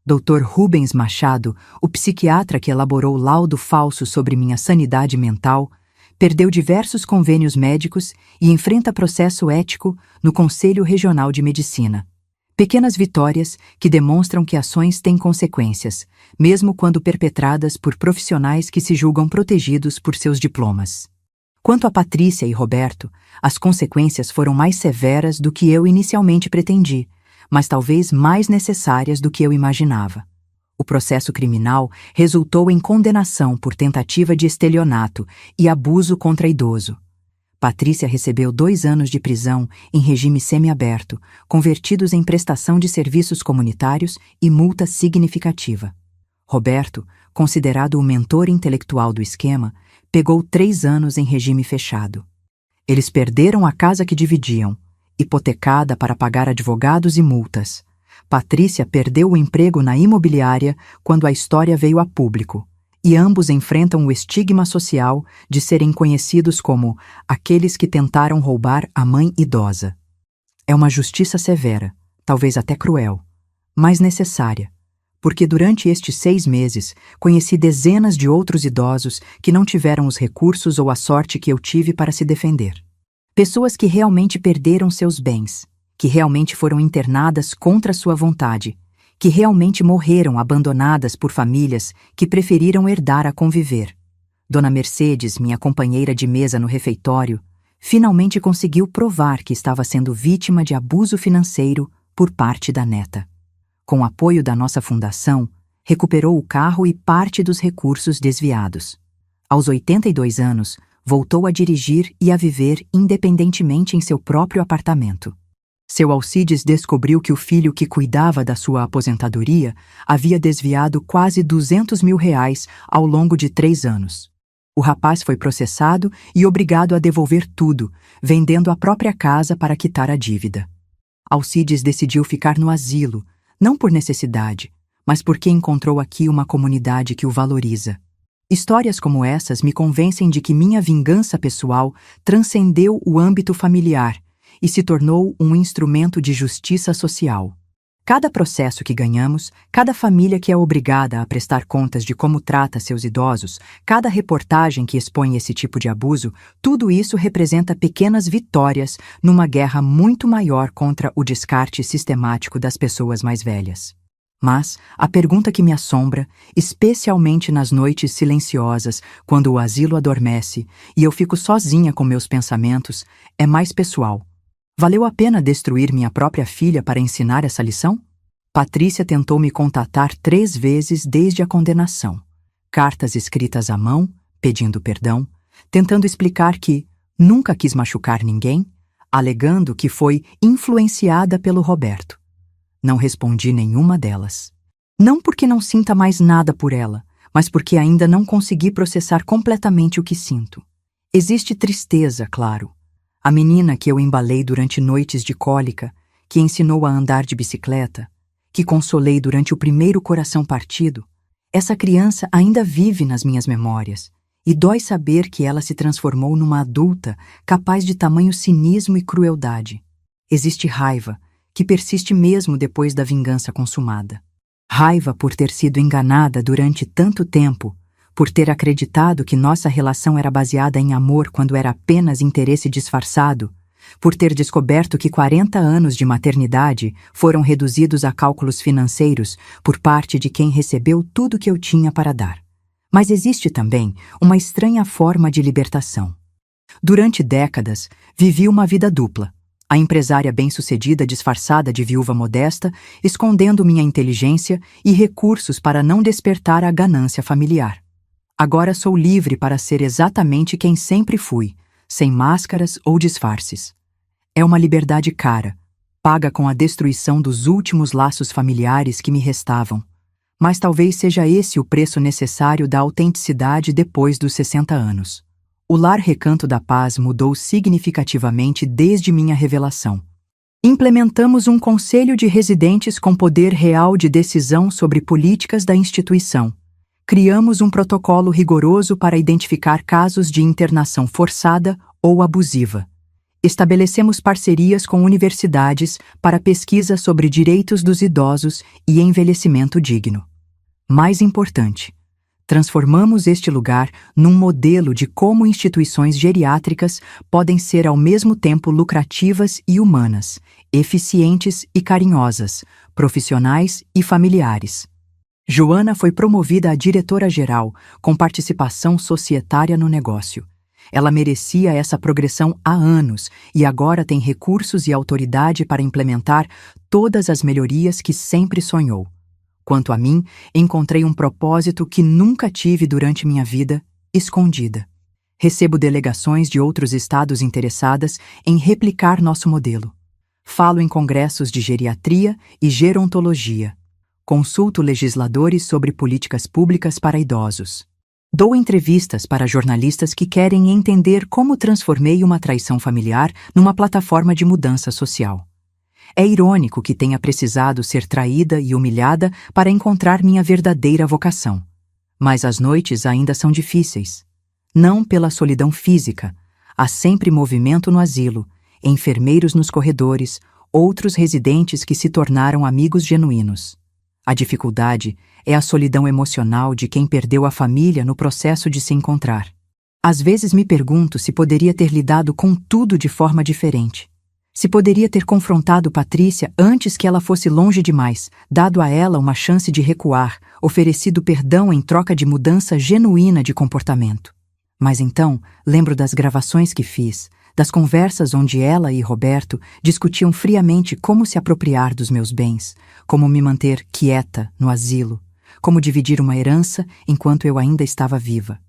Dr. Rubens Machado, o psiquiatra que elaborou laudo falso sobre minha sanidade mental, perdeu diversos convênios médicos e enfrenta processo ético no Conselho Regional de Medicina. Pequenas vitórias que demonstram que ações têm consequências, mesmo quando perpetradas por profissionais que se julgam protegidos por seus diplomas. Quanto a Patrícia e Roberto, as consequências foram mais severas do que eu inicialmente pretendi, mas talvez mais necessárias do que eu imaginava. O processo criminal resultou em condenação por tentativa de estelionato e abuso contra idoso. Patrícia recebeu 2 anos de prisão em regime semiaberto, convertidos em prestação de serviços comunitários e multa significativa. Roberto, considerado o mentor intelectual do esquema, pegou 3 anos em regime fechado. Eles perderam a casa que dividiam, hipotecada para pagar advogados e multas. Patrícia perdeu o emprego na imobiliária quando a história veio a público, e ambos enfrentam o estigma social de serem conhecidos como aqueles que tentaram roubar a mãe idosa. É uma justiça severa, talvez até cruel, mas necessária, porque durante estes 6 meses conheci dezenas de outros idosos que não tiveram os recursos ou a sorte que eu tive para se defender. Pessoas que realmente perderam seus bens, que realmente foram internadas contra sua vontade, que realmente morreram abandonadas por famílias que preferiram herdar a conviver. Dona Mercedes, minha companheira de mesa no refeitório, finalmente conseguiu provar que estava sendo vítima de abuso financeiro por parte da neta. Com o apoio da nossa fundação, recuperou o carro e parte dos recursos desviados. Aos 82 anos, voltou a dirigir e a viver independentemente em seu próprio apartamento. Seu Alcides descobriu que o filho que cuidava da sua aposentadoria havia desviado quase R$200 mil ao longo de 3 anos. O rapaz foi processado e obrigado a devolver tudo, vendendo a própria casa para quitar a dívida. Alcides decidiu ficar no asilo, não por necessidade, mas porque encontrou aqui uma comunidade que o valoriza. Histórias como essas me convencem de que minha vingança pessoal transcendeu o âmbito familiar e se tornou um instrumento de justiça social. Cada processo que ganhamos, cada família que é obrigada a prestar contas de como trata seus idosos, cada reportagem que expõe esse tipo de abuso, tudo isso representa pequenas vitórias numa guerra muito maior contra o descarte sistemático das pessoas mais velhas. Mas a pergunta que me assombra, especialmente nas noites silenciosas, quando o asilo adormece e eu fico sozinha com meus pensamentos, é mais pessoal. Valeu a pena destruir minha própria filha para ensinar essa lição? Patrícia tentou me contatar 3 vezes desde a condenação. Cartas escritas à mão, pedindo perdão, tentando explicar que nunca quis machucar ninguém, alegando que foi influenciada pelo Roberto. Não respondi nenhuma delas. Não porque não sinta mais nada por ela, mas porque ainda não consegui processar completamente o que sinto. Existe tristeza, claro. A menina que eu embalei durante noites de cólica, que ensinou a andar de bicicleta, que consolei durante o primeiro coração partido, essa criança ainda vive nas minhas memórias, e dói saber que ela se transformou numa adulta capaz de tamanho cinismo e crueldade. Existe raiva, que persiste mesmo depois da vingança consumada. Raiva por ter sido enganada durante tanto tempo, por ter acreditado que nossa relação era baseada em amor quando era apenas interesse disfarçado, por ter descoberto que 40 anos de maternidade foram reduzidos a cálculos financeiros por parte de quem recebeu tudo que eu tinha para dar. Mas existe também uma estranha forma de libertação. Durante décadas, vivi uma vida dupla. A empresária bem-sucedida disfarçada de viúva modesta, escondendo minha inteligência e recursos para não despertar a ganância familiar. Agora sou livre para ser exatamente quem sempre fui, sem máscaras ou disfarces. É uma liberdade cara, paga com a destruição dos últimos laços familiares que me restavam. Mas talvez seja esse o preço necessário da autenticidade depois dos 60 anos. O Lar Recanto da Paz mudou significativamente desde minha revelação. Implementamos um conselho de residentes com poder real de decisão sobre políticas da instituição. Criamos um protocolo rigoroso para identificar casos de internação forçada ou abusiva. Estabelecemos parcerias com universidades para pesquisa sobre direitos dos idosos e envelhecimento digno. Mais importante, transformamos este lugar num modelo de como instituições geriátricas podem ser ao mesmo tempo lucrativas e humanas, eficientes e carinhosas, profissionais e familiares. Joana foi promovida a diretora-geral, com participação societária no negócio. Ela merecia essa progressão há anos e agora tem recursos e autoridade para implementar todas as melhorias que sempre sonhou. Quanto a mim, encontrei um propósito que nunca tive durante minha vida, escondida. Recebo delegações de outros estados interessadas em replicar nosso modelo. Falo em congressos de geriatria e gerontologia. Consulto legisladores sobre políticas públicas para idosos. Dou entrevistas para jornalistas que querem entender como transformei uma traição familiar numa plataforma de mudança social. É irônico que tenha precisado ser traída e humilhada para encontrar minha verdadeira vocação. Mas as noites ainda são difíceis. Não pela solidão física. Há sempre movimento no asilo, enfermeiros nos corredores, outros residentes que se tornaram amigos genuínos. A dificuldade é a solidão emocional de quem perdeu a família no processo de se encontrar. Às vezes me pergunto se poderia ter lidado com tudo de forma diferente. Se poderia ter confrontado Patrícia antes que ela fosse longe demais, dado a ela uma chance de recuar, oferecido perdão em troca de mudança genuína de comportamento. Mas então, lembro das gravações que fiz, das conversas onde ela e Roberto discutiam friamente como se apropriar dos meus bens, como me manter quieta no asilo, como dividir uma herança enquanto eu ainda estava viva.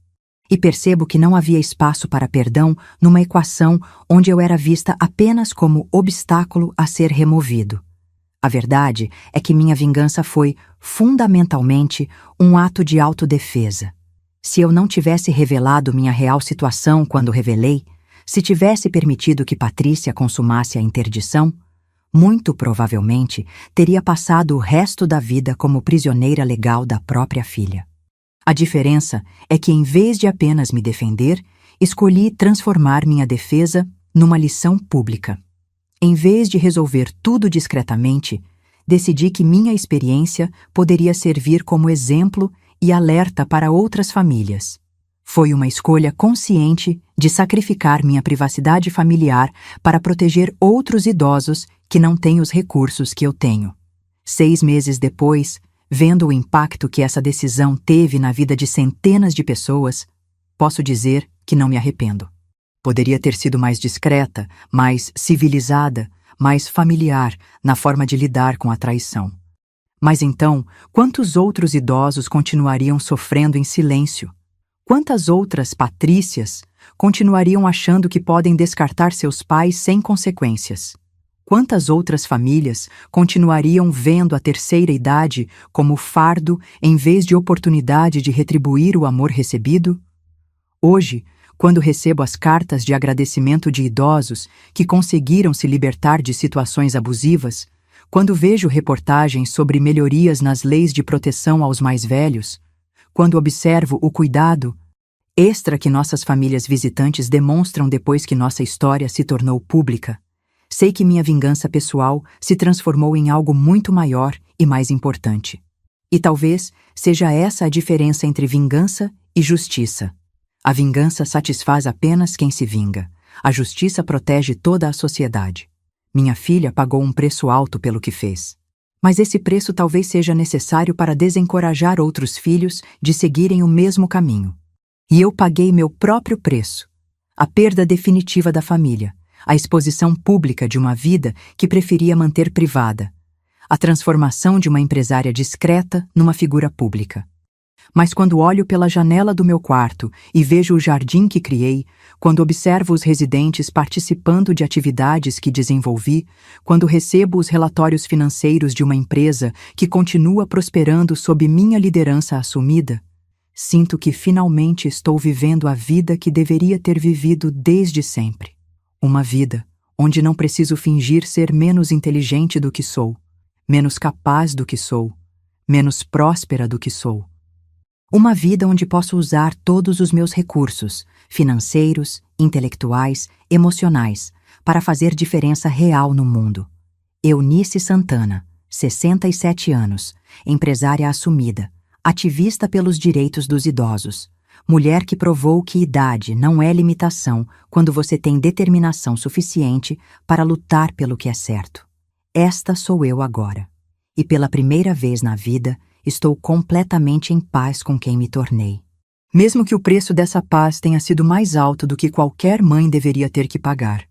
E percebo que não havia espaço para perdão numa equação onde eu era vista apenas como obstáculo a ser removido. A verdade é que minha vingança foi, fundamentalmente, um ato de autodefesa. Se eu não tivesse revelado minha real situação quando revelei, se tivesse permitido que Patrícia consumasse a interdição, muito provavelmente teria passado o resto da vida como prisioneira legal da própria filha. A diferença é que, em vez de apenas me defender, escolhi transformar minha defesa numa lição pública. Em vez de resolver tudo discretamente, decidi que minha experiência poderia servir como exemplo e alerta para outras famílias. Foi uma escolha consciente de sacrificar minha privacidade familiar para proteger outros idosos que não têm os recursos que eu tenho. 6 meses depois, vendo o impacto que essa decisão teve na vida de centenas de pessoas, posso dizer que não me arrependo. Poderia ter sido mais discreta, mais civilizada, mais familiar na forma de lidar com a traição. Mas então, quantos outros idosos continuariam sofrendo em silêncio? Quantas outras Patrícias continuariam achando que podem descartar seus pais sem consequências? Quantas outras famílias continuariam vendo a terceira idade como fardo em vez de oportunidade de retribuir o amor recebido? Hoje, quando recebo as cartas de agradecimento de idosos que conseguiram se libertar de situações abusivas, quando vejo reportagens sobre melhorias nas leis de proteção aos mais velhos, quando observo o cuidado extra que nossas famílias visitantes demonstram depois que nossa história se tornou pública, sei que minha vingança pessoal se transformou em algo muito maior e mais importante. E talvez seja essa a diferença entre vingança e justiça. A vingança satisfaz apenas quem se vinga. A justiça protege toda a sociedade. Minha filha pagou um preço alto pelo que fez. Mas esse preço talvez seja necessário para desencorajar outros filhos de seguirem o mesmo caminho. E eu paguei meu próprio preço. A perda definitiva da família. A exposição pública de uma vida que preferia manter privada, a transformação de uma empresária discreta numa figura pública. Mas quando olho pela janela do meu quarto e vejo o jardim que criei, quando observo os residentes participando de atividades que desenvolvi, quando recebo os relatórios financeiros de uma empresa que continua prosperando sob minha liderança assumida, sinto que finalmente estou vivendo a vida que deveria ter vivido desde sempre. Uma vida onde não preciso fingir ser menos inteligente do que sou, menos capaz do que sou, menos próspera do que sou. Uma vida onde posso usar todos os meus recursos, financeiros, intelectuais, emocionais, para fazer diferença real no mundo. Eunice Santana, 67 anos, empresária assumida, ativista pelos direitos dos idosos. Mulher que provou que idade não é limitação quando você tem determinação suficiente para lutar pelo que é certo. Esta sou eu agora. E pela primeira vez na vida, estou completamente em paz com quem me tornei. Mesmo que o preço dessa paz tenha sido mais alto do que qualquer mãe deveria ter que pagar.